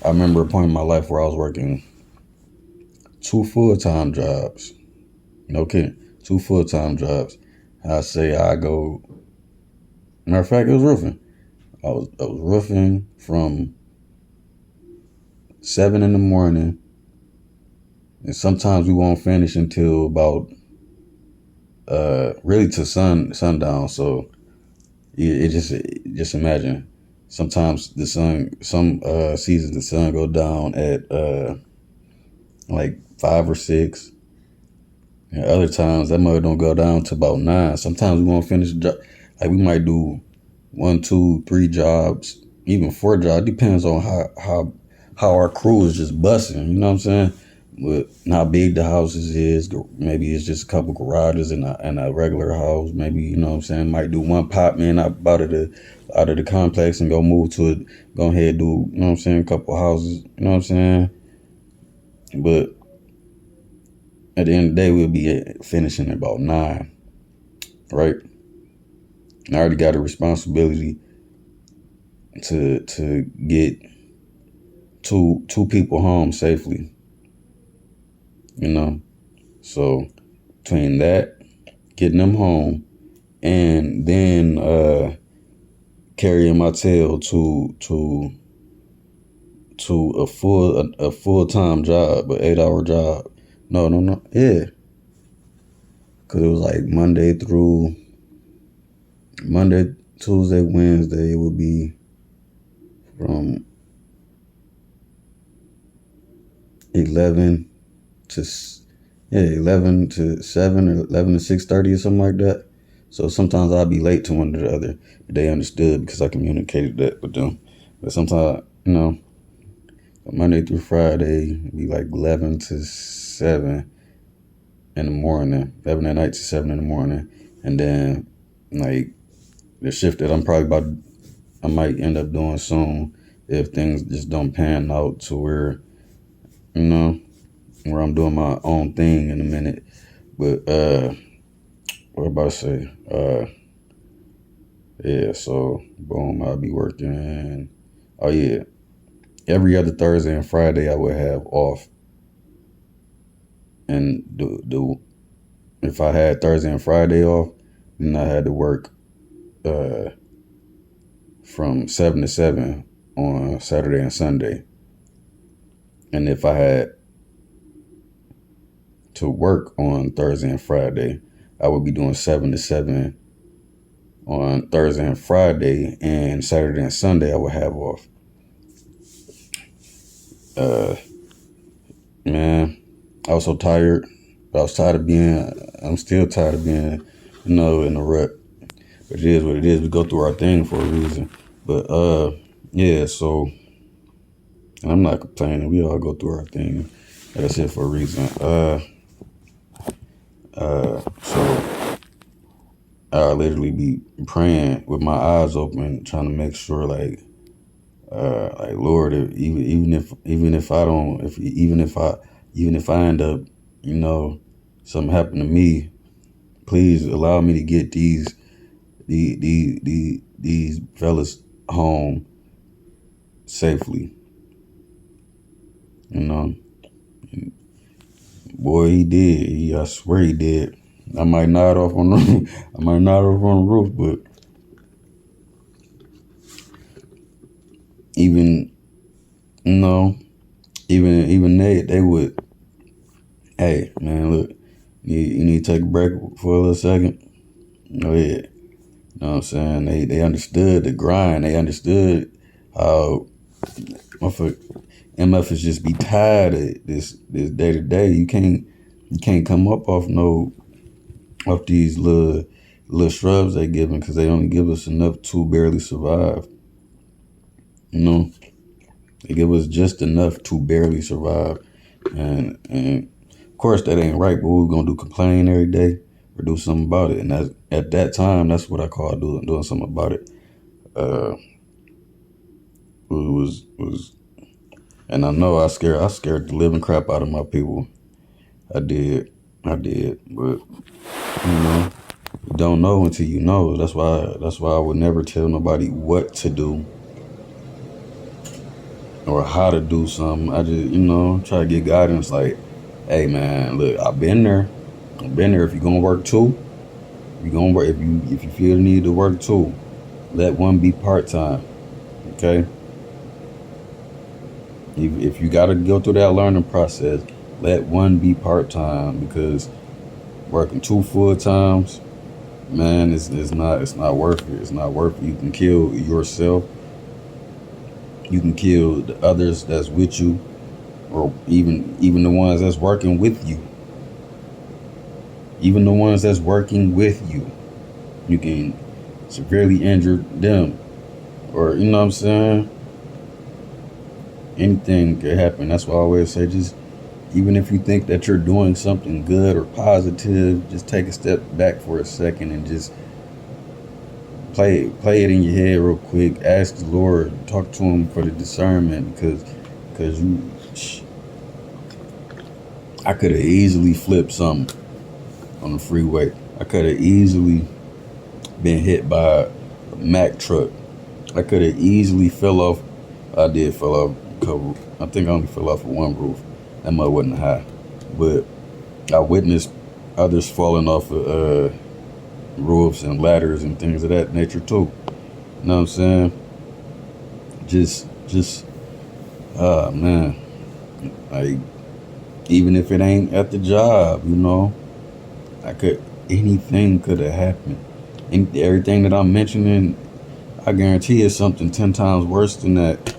remember a point in my life where I was working 2 full-time jobs. No kidding, 2 full-time jobs. Matter of fact, it was roofing. I was roofing from 7 in the morning, and sometimes we won't finish until about really to sundown. So it just imagine. Sometimes the sun, some seasons the sun go down at like 5 or 6, and other times that mother don't go down to about 9. Sometimes we won't finish like we might do 1, 2, 3 jobs, even 4 jobs. Depends on how our crew is just busting. You know what I'm saying? But how big the houses is. Maybe it's just a couple garages and a regular house. Maybe, you know what I'm saying, might do one pop man out of the complex and go move to it. Go ahead do, you know what I'm saying, a couple houses. You know what I'm saying? But at the end of the day, we'll be finishing at about 9, right? And I already got a responsibility to get two people home safely. You know, so between that, getting them home, and then carrying my tail to a full-time job, an 8-hour job. No, yeah, because it was like Monday, Tuesday, Wednesday. It would be from 11 to 7 or 11 to 6:30 or something like that. So sometimes I'll be late to one or the other, but they understood because I communicated that with them. But sometimes, you know, Monday through Friday, it'd be like 11 to 7 in the morning, 11 at night to 7 in the morning. And then like the shift that I might end up doing soon if things just don't pan out to where, you know, where I'm doing my own thing in a minute. But what about to say? Yeah, so boom, I'll be working. Oh yeah, every other Thursday and Friday I would have off. And if I had Thursday and Friday off, then I had to work from 7 to 7 on Saturday and Sunday. And if I had to work on Thursday and Friday, I would be doing 7 to 7 on Thursday and Friday, and Saturday and Sunday I would have off. Man, I was so tired. I'm still tired of being, you know, in the rut. But it is what it is. We go through our thing for a reason. But yeah, so, and I'm not complaining. We all go through our thing. Like I said, for a reason. So I literally be praying with my eyes open, trying to make sure, like Lord, even if I end up, you know, something happened to me, please allow me to get these fellas home safely. You know, boy, he did. I swear he did. I might nod off on the roof, but even, you know, even they would. Hey, man, look, you need to take a break for a little second. Go ahead. You know what I'm saying? They understood the grind. They understood how MF is just be tired of this day to day. You can't come up off these little shrubs they giving, because they only give us enough to barely survive. You know, they give us just enough to barely survive, and of course that ain't right. But we're gonna do complain every day or do something about it, and at that time that's what I call doing something about it. Was and I know I scared the living crap out of my people. I did, but you know, you don't know until you know. That's why I would never tell nobody what to do or how to do something. I just, you know, try to get guidance. Like, hey man, look, I've been there. If you're gonna work 2, you're gonna work. If you feel the need to work 2, let one be part time. Okay. If you got to go through that learning process, let one be part-time, because working 2 full times, man, it's not worth it. It's not worth it. You can kill yourself. You can kill the others that's with you, or even the ones that's working with you. Even the ones that's working with you, you can severely injure them, or you know what I'm saying. Anything could happen. That's why I always say, just even if you think that you're doing something good or positive, just take a step back for a second and just play it in your head real quick. Ask the Lord, talk to Him for the discernment, because I could have easily flipped something on the freeway. I could have easily been hit by a Mack truck. I could have easily fell off. I did fell off a couple. I think I only fell off of one roof. That mud wasn't high, but I witnessed others falling off of roofs and ladders and things of that nature too. You know what I'm saying? Just, man, like, even if it ain't at the job, anything could have happened. And everything that I'm mentioning, I guarantee is something 10 times worse than that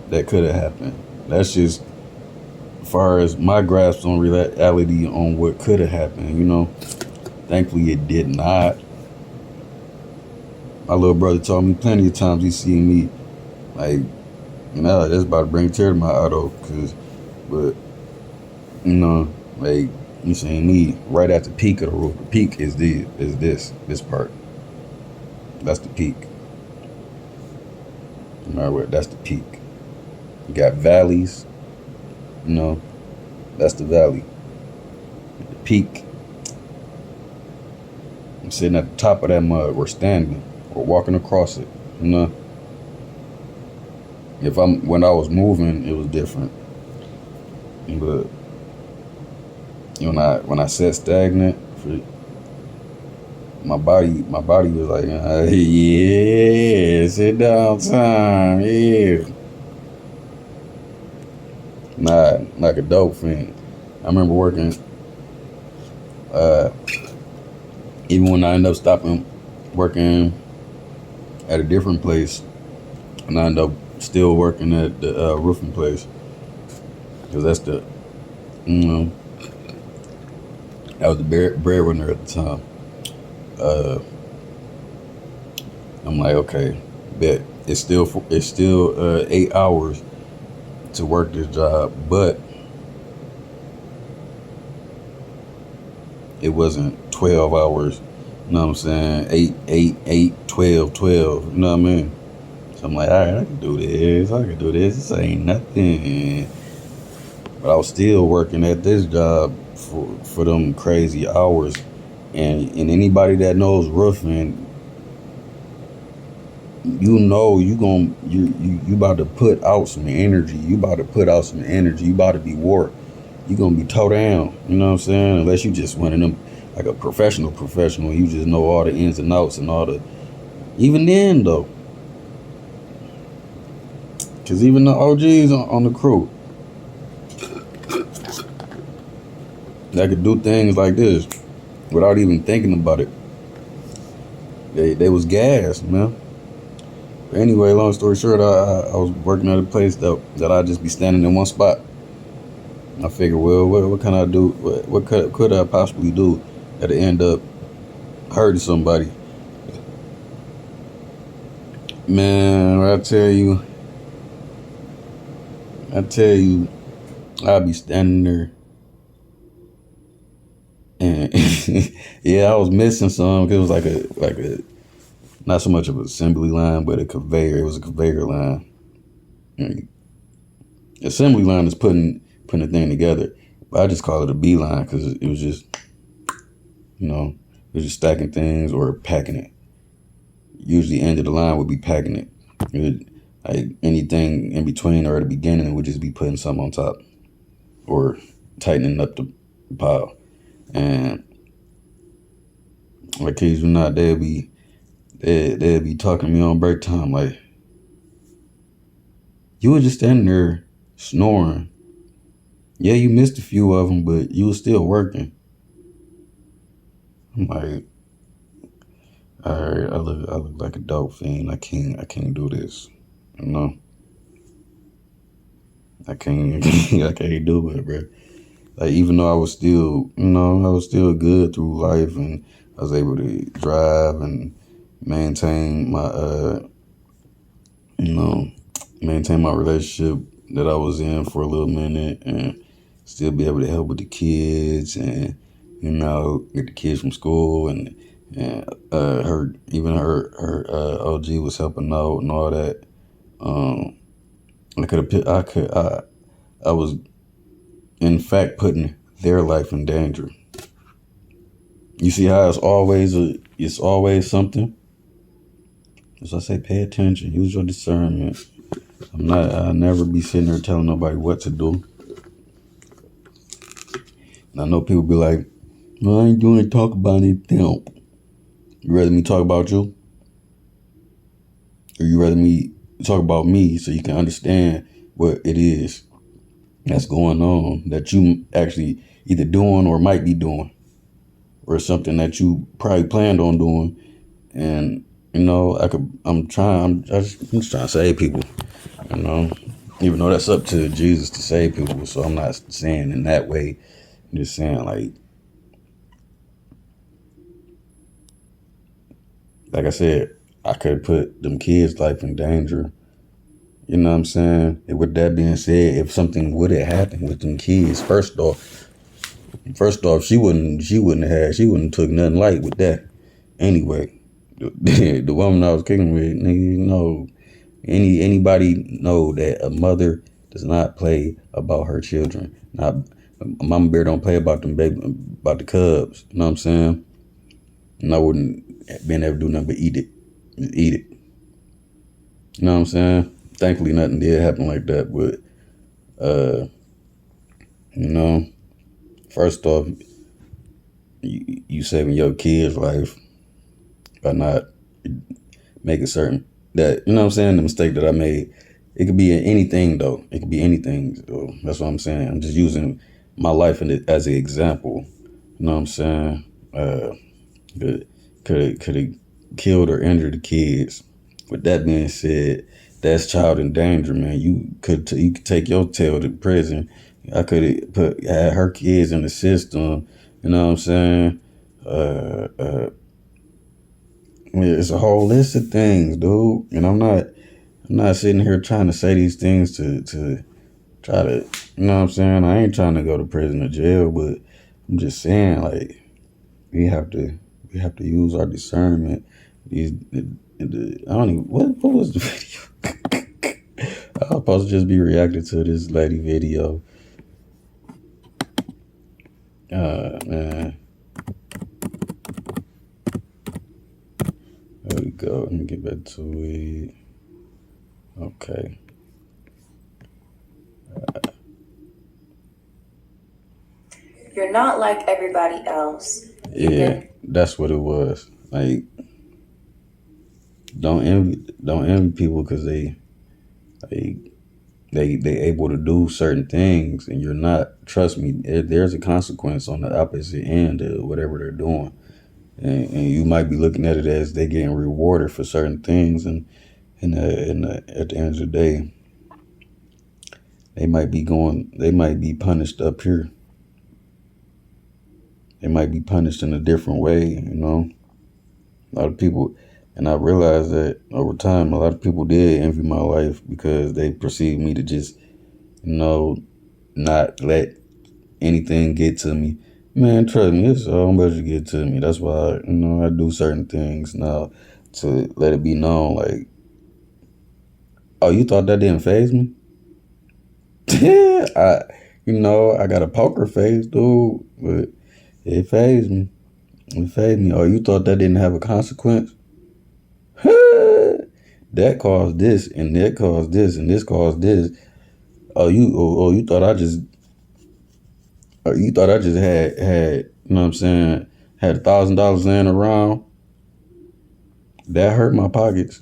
could have happened. That's just as far as my grasp on reality on what could have happened, Thankfully it did not. My little brother told me plenty of times he seen me, like, that's about to bring a tear to my auto, but, like, you seen me right at the peak of the roof. The peak is this part. That's the peak. No matter what, that's the peak. You got valleys, that's the valley. The peak, I'm sitting at the top of that mud, or standing, or walking across it, When I was moving, it was different. But when I sat stagnant, my body was like, yeah, sit down time, yeah. Nah, like a dope fiend. I remember working, even when I ended up stopping working at a different place, and I ended up still working at the roofing place, because that's the, I was the breadwinner at the time. I'm like, okay, bet it's still 8 hours to work this job, but it wasn't 12 hours. You know what I'm saying? 8, 12. You know what I mean? So I'm like, all right, I can do this. This ain't nothing. But I was still working at this job for them crazy hours. And anybody that knows roofing, you about to put out some energy. You about to be warped. You gonna be towed down. You know what I'm saying? Unless you just one of them, like a professional. You just know all the ins and outs and all the. Even then though, because even the OGs on the crew, that could do things like this without even thinking about it. They was gassed, man. But anyway, long story short, I was working at a place that I'd just be standing in one spot. I figured, well, what can I do? What could I possibly do that'll end up hurting somebody? Man, I tell you, I'd be standing there, and yeah, I was missing some, because it was like a not so much of an assembly line, but a conveyor. It was a conveyor line. Assembly line is putting the thing together, but I just call it a B line, because it was just, it was just stacking things or packing it. Usually, the end of the line would be packing it. Like anything in between or at the beginning, it would just be putting something on top or tightening up the pile. And like, kids, not, they'd be talking to me on break time, like, You were just standing there snoring. Yeah, you missed a few of them, but you were still working. I'm like, all right, I look like a dope fiend. I can't do this. You know, I can't, I can't do it, bro. Like, even though I was still, I was still good through life, and I was able to drive and maintain my, you know, maintain my relationship that I was in for a little minute, and still be able to help with the kids, and get the kids from school, and her OG was helping out and all that. I was in fact putting their life in danger. You see how it's always something. As I say, pay attention, use your discernment. I'll never be sitting there telling nobody what to do. And I know people be like, no, I ain't doing talk about anything. You rather me talk about you? Or you rather me talk about me so you can understand what it is that's going on that you actually either doing or might be doing, or something that you probably planned on doing. And I'm just trying to save people, even though that's up to Jesus to save people. So I'm not saying in that way. I'm just saying, like I said, I could put them kids' life in danger. You know what I'm saying? And with that being said, if something would have happened with them kids, first off, she wouldn't have took nothing light with that. Anyway, the woman I was kicking with, anybody know that a mother does not play about her children. Not Mama Bear don't play about them baby, about the cubs. You know what I'm saying? And I wouldn't been able to do nothing but eat it. Just eat it. You know what I'm saying? Thankfully, nothing did happen like that. But, first off, you saving your kid's life by not making certain that, you know what I'm saying, the mistake that I made. It could be anything, though. It could be anything. So that's what I'm saying. I'm just using my life as an example. You know what I'm saying? Could have killed or injured the kids. With that being said, that's child endangerment. You could take your tail to prison. I could have had her kids in the system. You know what I'm saying? It's a whole list of things, dude. And I'm not sitting here trying to say these things to try to, you know what I'm saying? I ain't trying to go to prison or jail, but I'm just saying, like, we have to use our discernment. I don't even, what was the video? I was supposed to just be reacting to this lady video. Man. There we go. Let me get back to it. Okay. You're not like everybody else. Yeah, that's what it was. Like, don't envy people because they able to do certain things and you're not. Trust me, there's a consequence on the opposite end of whatever they're doing, and you might be looking at it as they getting rewarded for certain things, and at the end of the day, they might be punished up here. They might be punished in a different way, A lot of people, and I realized that over time, a lot of people did envy my life because they perceived me to just, not let anything get to me. Man, trust me, it's so much to get to me. That's why, I do certain things now to let it be known, like, oh, you thought that didn't faze me? I got a poker face, dude, but it fazed me. It fazed me. Oh, you thought that didn't have a consequence? That caused this, and that caused this, and this caused this. You thought I just had, you know what I'm saying, had $1,000 laying around. That hurt my pockets.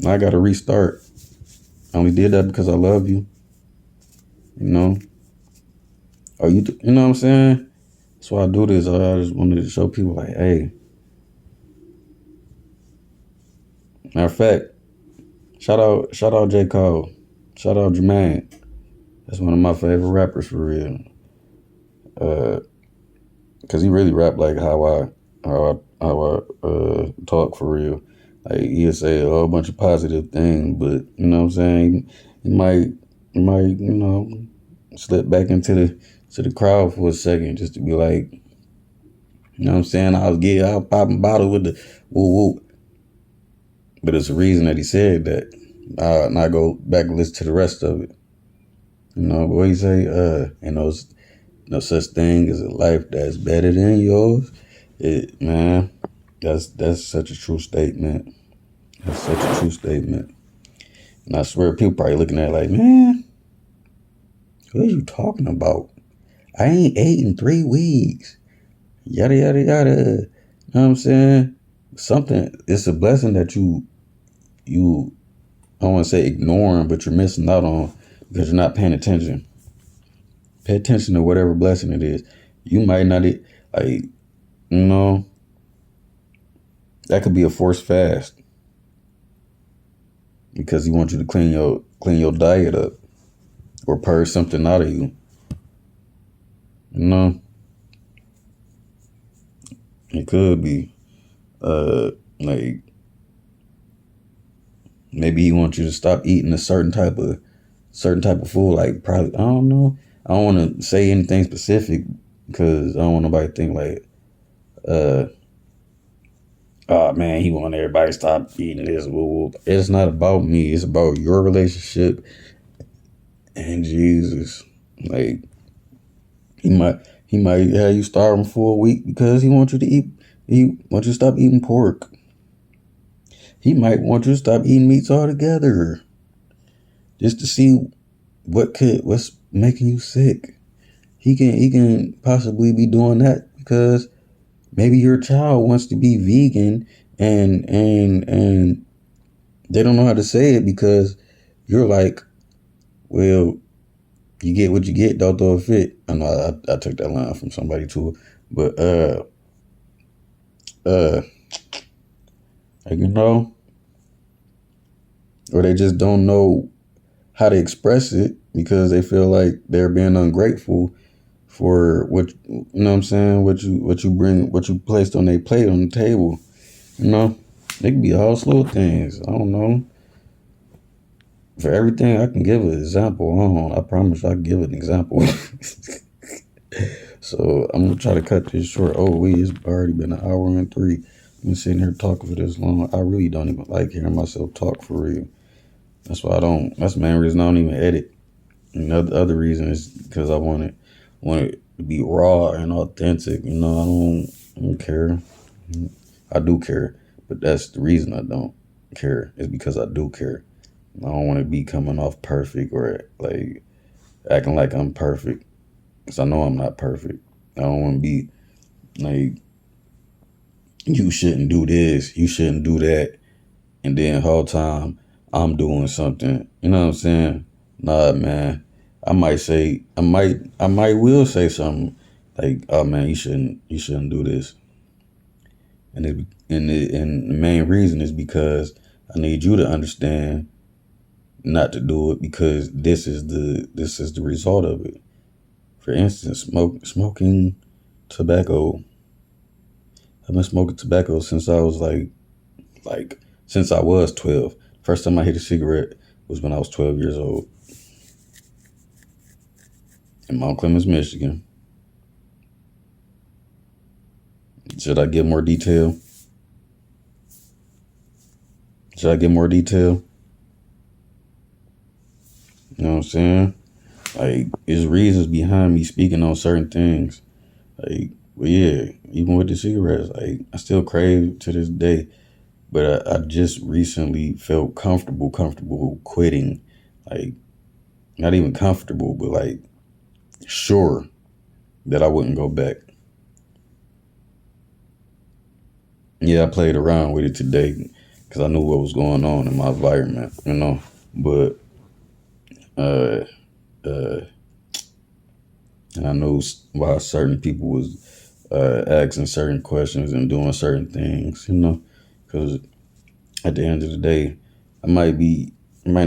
I got to restart. I only did that because I love you. You know? Or you know what I'm saying? That's why I do this. I just wanted to show people like, hey. Matter of fact, shout out J. Cole. Shout out Jermaine. That's one of my favorite rappers for real. Cause he really rap like how I talk for real. Like he'll say a whole bunch of positive things, but you know what I'm saying? He might, slip back into the crowd for a second just to be like, you know what I'm saying? I was popping bottles with the woo woo. But it's a reason that he said that. And I go back and listen to the rest of it. You know, but what he say? No such thing as a life that's better than yours. Man, that's such a true statement. That's such a true statement. And I swear people probably looking at it like, man, what are you talking about? I ain't ate in 3 weeks. Yada, yada, yada. You know what I'm saying? It's a blessing that you I don't want to say ignoring, but you're missing out on because you're not paying attention. Pay attention to whatever blessing it is. You might not, that could be a forced fast because he wants you to clean your diet up or purge something out of you. You know, it could be like maybe he wants you to stop eating a certain type of food. Like probably I don't know. I don't want to say anything specific because I don't want nobody to think like, oh man, he want everybody to stop eating this. It's not about me. It's about your relationship and Jesus. Like he might have you starving for a week because he wants you to eat. He wants you to stop eating pork. He might want you to stop eating meats altogether, just to see what's making you sick. He can possibly be doing that because maybe your child wants to be vegan and they don't know how to say it because you're like, well, you get what you get, don't throw a fit. I know I took that line from somebody too, but you know, or they just don't know how to express it because they feel like they're being ungrateful for what, you know what I'm saying, what you placed on their plate on the table. You know, they can be all slow things. I don't know. For everything, I can give an example. I promise I can give an example. So I'm gonna try to cut this short. It's already been 1 hour and 3. I've been sitting here talking for this long. I really don't even like hearing myself talk for real. That's why that's the main reason I don't even edit. And the other reason is because I want it to be raw and authentic. You know, I don't care. I do care, but that's the reason I don't care is because I do care. I don't want to be coming off perfect or like acting like I'm perfect because I know I'm not perfect. I don't want to be like, you shouldn't do this, you shouldn't do that, and then the whole time I'm doing something. You know what I'm saying? Nah, man. I might will say something like, "Oh man, you shouldn't do this," and the main reason is because I need you to understand not to do it because this is the result of it. For instance, smoking tobacco. I've been smoking tobacco since I was since I was 12. First time I hit a cigarette was when I was 12 years old in Mount Clemens, Michigan. Should I give more detail? You know what I'm saying? Like, there's reasons behind me speaking on certain things. Like, well, yeah, even with the cigarettes, like, I still crave to this day. But I just recently felt comfortable quitting. Like, not even comfortable, but like, sure that I wouldn't go back. Yeah, I played around with it today because I knew what was going on in my environment, you know. But Uh, uh, and I know why certain people was asking certain questions and doing certain things, because at the end of the day, I might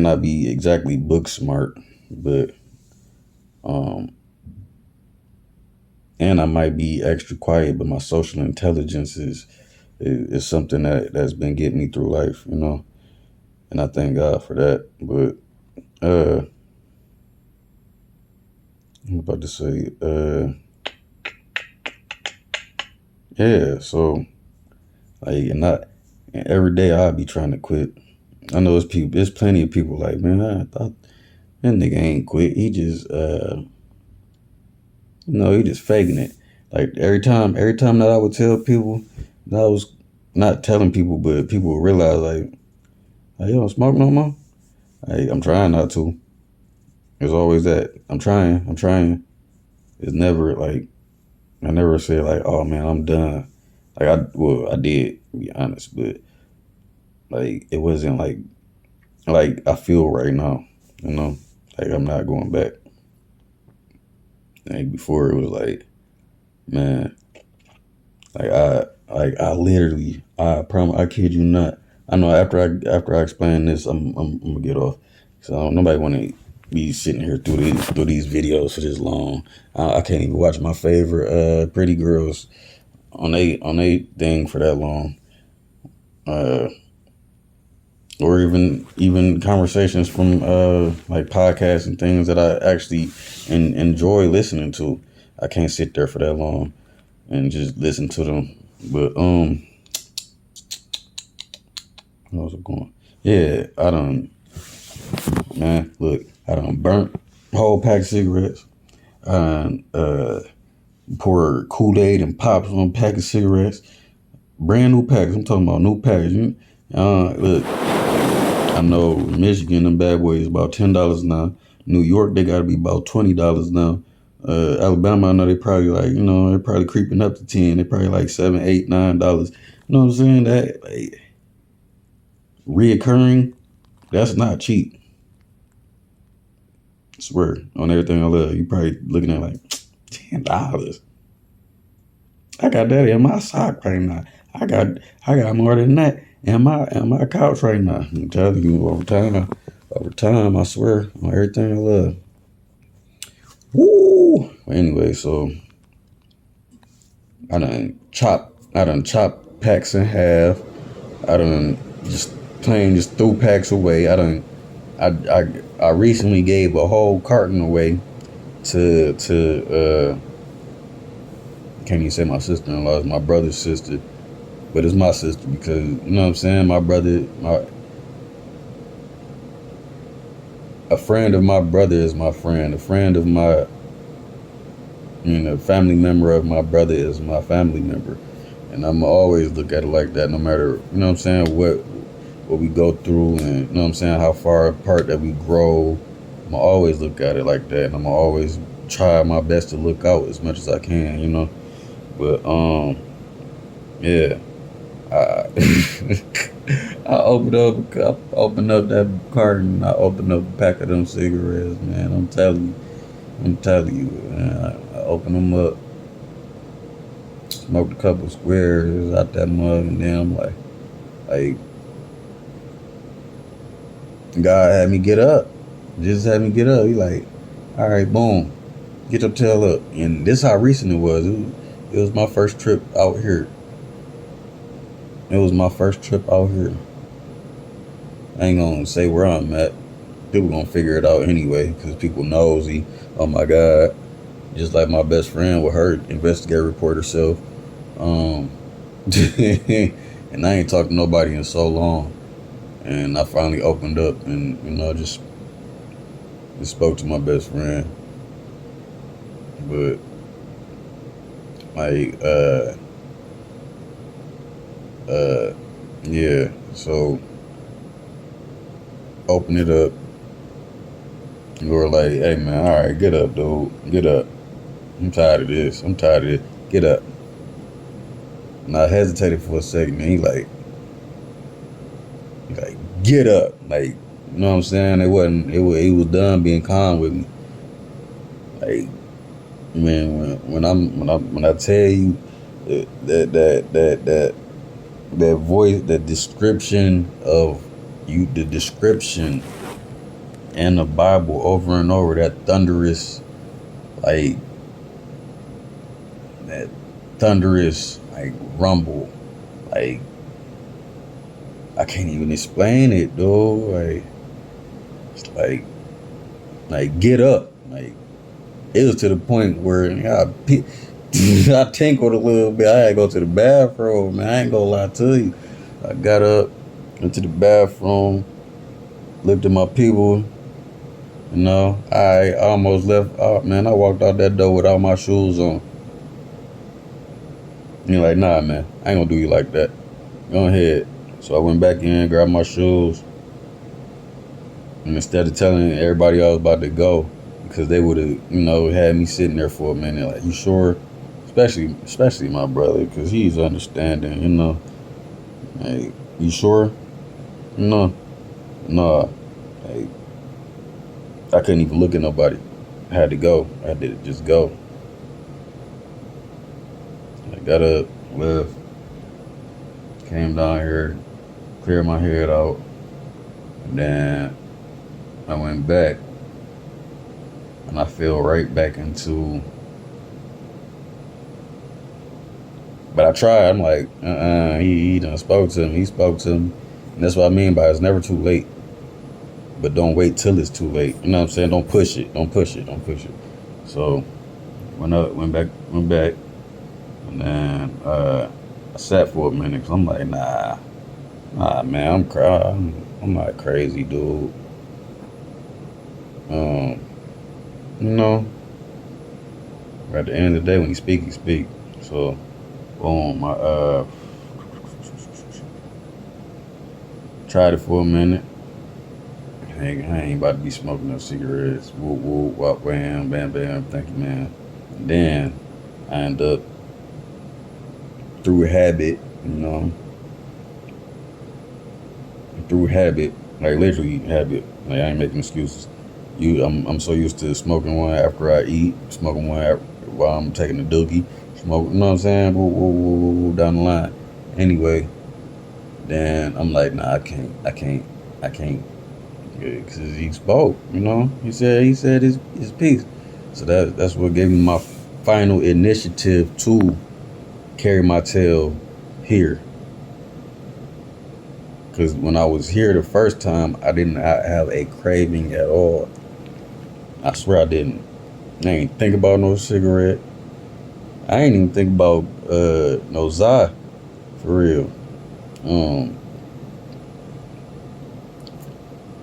not be exactly book smart, but and I might be extra quiet, but my social intelligence is something that's been getting me through life, and I thank God for that. But I'm about to say, yeah. So and every day I'll be trying to quit. I know there's plenty of people like, man, I thought that nigga ain't quit. He just, he just faking it. Like every time that I would tell people, that I was not telling people, but people would realize like, hey, you don't smoke no more. Hey, I'm trying not to. It's always that I'm trying. It's never like I never said like, oh man, I'm done. I did, to be honest, but like it wasn't like I feel right now, like I'm not going back. Like before, it was like, man, I literally, I promise, I kid you not. I know after I explain this, I'm gonna get off. So nobody want to be sitting here through these videos for this long. I can't even watch my favorite pretty girls on a thing for that long. Or even conversations from like podcasts and things that I actually enjoy listening to. I can't sit there for that long and just listen to them. But how's it going? Yeah, I done burnt a whole pack of cigarettes. I done poured Kool-Aid and pops on a pack of cigarettes. Brand new packs. I'm talking about new packs. Look, I know Michigan, them bad boys about $10 now. New York, they gotta be about $20 now. Alabama, I know they probably like, they're probably creeping up to 10. They probably like $7, $8, $9. You know what I'm saying? That like, reoccurring, that's not cheap. I swear on everything I love, you probably looking at like $10. I got that in my sock right now. I got more than that in my couch right now. I'm telling you, over time, I swear on everything I love. Woo! Anyway, so I done chop packs in half. I done just threw packs away. I recently gave a whole carton away to can't even say my sister-in-law, it's my brother's sister, but it's my sister because you know what I'm saying. A friend of my brother is my friend. A friend of my family member of my brother is my family member, and I'm always look at it like that. No matter what I'm saying, what we go through, and you know what I'm saying, how far apart that we grow. I'm always look at it like that, and I'm always try my best to look out as much as I can. But yeah, I I opened up that carton. I opened up a pack of them cigarettes, man. I'm telling you, man. I opened them up, smoked a couple squares out that mug, and then I'm like, God had me get up. Just had me get up. He like, all right, boom, get your tail up. And this how recent it was. It was my first trip out here. I ain't gonna say where I'm at. People gonna figure it out anyway, because people nosy. Oh my God. Just like my best friend with her investigative report herself. And I ain't talked to nobody in so long. And I finally opened up and, just spoke to my best friend. But like, yeah, so open it up. You were like, hey man, all right, get up, dude. Get up. I'm tired of this. Get up. And I hesitated for a second, and he like, get up. Like, You know what I'm saying? It was done being calm with me. Like, man, when I tell you that voice, that description of you, the description in the Bible over and over, that thunderous, like that thunderous, like rumble, like I can't even explain it, though. Like, it's like get up, like it was to the point where I tinkled a little bit. I had to go to the bathroom, man. I ain't gonna lie to you. I got up, went to the bathroom, looked at my people. You know, I almost left. Oh man, I walked out that door without my shoes on. And you're like, nah, man, I ain't gonna do you like that. Go ahead. So I went back in, grabbed my shoes, and instead of telling everybody I was about to go, because they would have, had me sitting there for a minute, like, you sure? Especially my brother, because he's understanding, Like, you sure? No. Nah. Like, I couldn't even look at nobody. I had to go. I had to just go. I got up, left, came down here, cleared my head out, and then I went back, and I fell right back into. But I tried. I'm like, he done spoke to him. He spoke to him, and that's what I mean by it's never too late. But don't wait till it's too late. You know what I'm saying? Don't push it. Don't push it. Don't push it. So went back, and then I sat for a minute because I'm like, nah, man, I'm crying. I'm not crazy, dude. At the end of the day, when he speak, he speak. So, boom, I tried it for a minute. I ain't about to be smoking no cigarettes. Whoop, whoop, wop, wham, bam, bam. Thank you, man. And then I end up, through habit, like literally habit. Like I ain't making excuses. I'm so used to smoking one after I eat, smoking one while I'm taking a dookie, smoke. You know what I'm saying? Woo, down the line. Anyway, then I'm like, nah, I can't, because he spoke. He said his piece. So that's what gave me my final initiative to carry my tail here. Because when I was here the first time, I didn't have a craving at all. I swear I didn't. I ain't think about no cigarette. I ain't even think about no Zai, for real.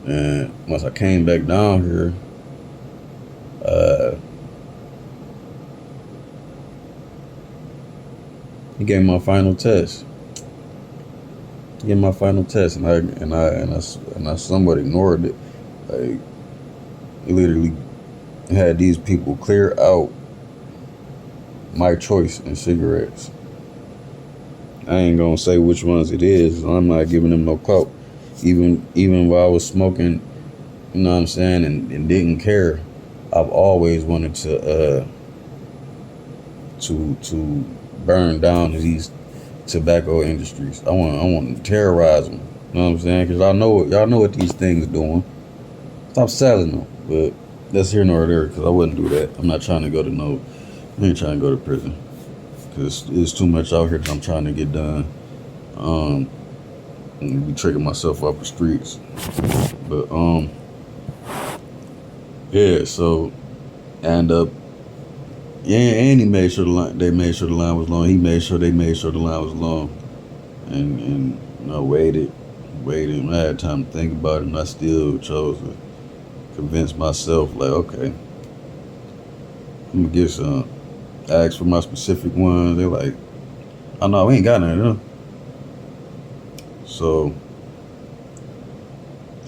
And once I came back down here, he gave me my final test. And I somewhat ignored it. Like, he literally had these people clear out my choice in cigarettes. I ain't gonna say which ones it is. So I'm not giving them no clout. Even while I was smoking, you know what I'm saying, and didn't care. I've always wanted to burn down these tobacco industries. I want to terrorize them. You know what I'm saying? Because y'all know what these things doing. Stop selling them. But that's here nor there, because I wouldn't do that. I'm not trying to go to I ain't trying to go to prison, because it's too much out here that I'm trying to get done. And be tricking myself up the streets. But yeah. So I end up. Yeah, and he made sure they made sure the line was long. He made sure they made sure the line was long, and waited. I had time to think about it, and I still chose to convince myself, like, okay, I'm gonna get some. I asked for my specific ones. They're like, oh no, we ain't got none of them. So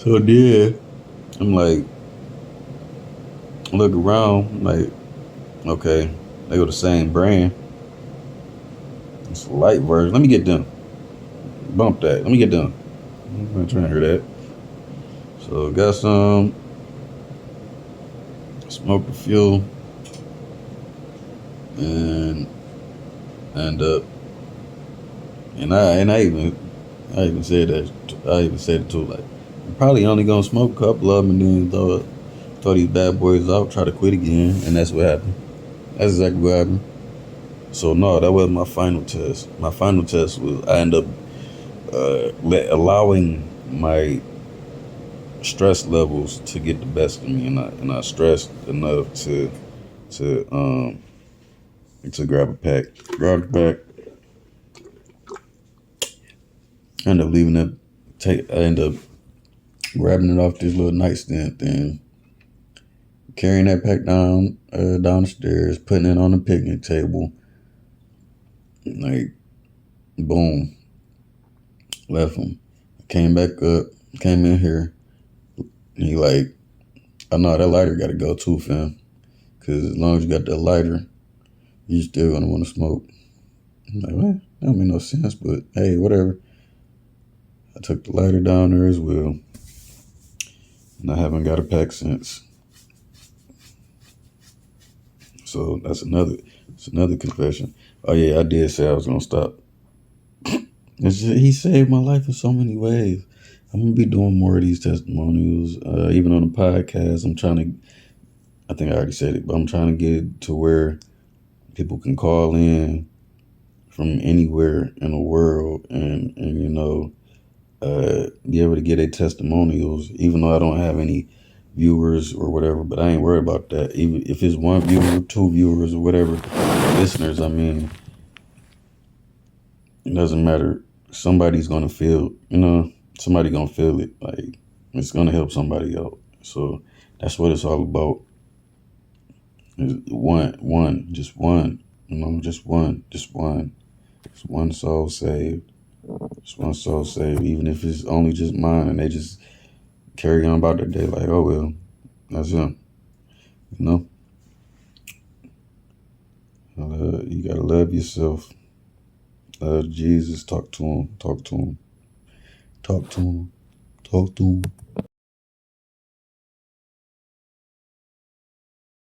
yeah, I'm like, look around, like, okay, they go the same brand. It's a light version. Let me get them. Bump that. Let me get them. I'm not trying to hear that. So got some, smoked a few, and end up, and I even said that, I even said it too, like, I'm probably only gonna smoke a couple of them and then throw these bad boys out, try to quit again, and that's what happened. That's exactly what happened. So no, that wasn't my final test. My final test was I ended up allowing my stress levels to get the best of me, and I stressed enough to grab a pack. Grabbed the pack. I ended up leaving it. I ended up grabbing it off this little nightstand thing, carrying that pack down the stairs, putting it on the picnic table. Like, boom, left him. Came back up, came in here. And he like, I know that lighter got to go too, fam. Because as long as you got that lighter, you still going to want to smoke. I'm like, what? That don't make no sense, but hey, whatever. I took the lighter down there as well. And I haven't got a pack since. So that's another confession. Oh yeah, I did say I was going to stop. He saved my life in so many ways. I'm going to be doing more of these testimonials. Even on the podcast, I think I already said it, but I'm trying to get it to where people can call in from anywhere in the world and be able to get their testimonials, even though I don't have any viewers or whatever, but I ain't worried about that. Even if it's one viewer, two viewers or whatever, listeners, I mean, it doesn't matter. Somebody's going to feel, somebody going to feel it. Like, it's going to help somebody out. So that's what it's all about. Just one, just one soul saved. Just one soul saved, even if it's only just mine, and they just carry on about their day like, oh well, that's him. You gotta love yourself. Love Jesus. Talk to him. Talk to him. Talk to him. Talk to him.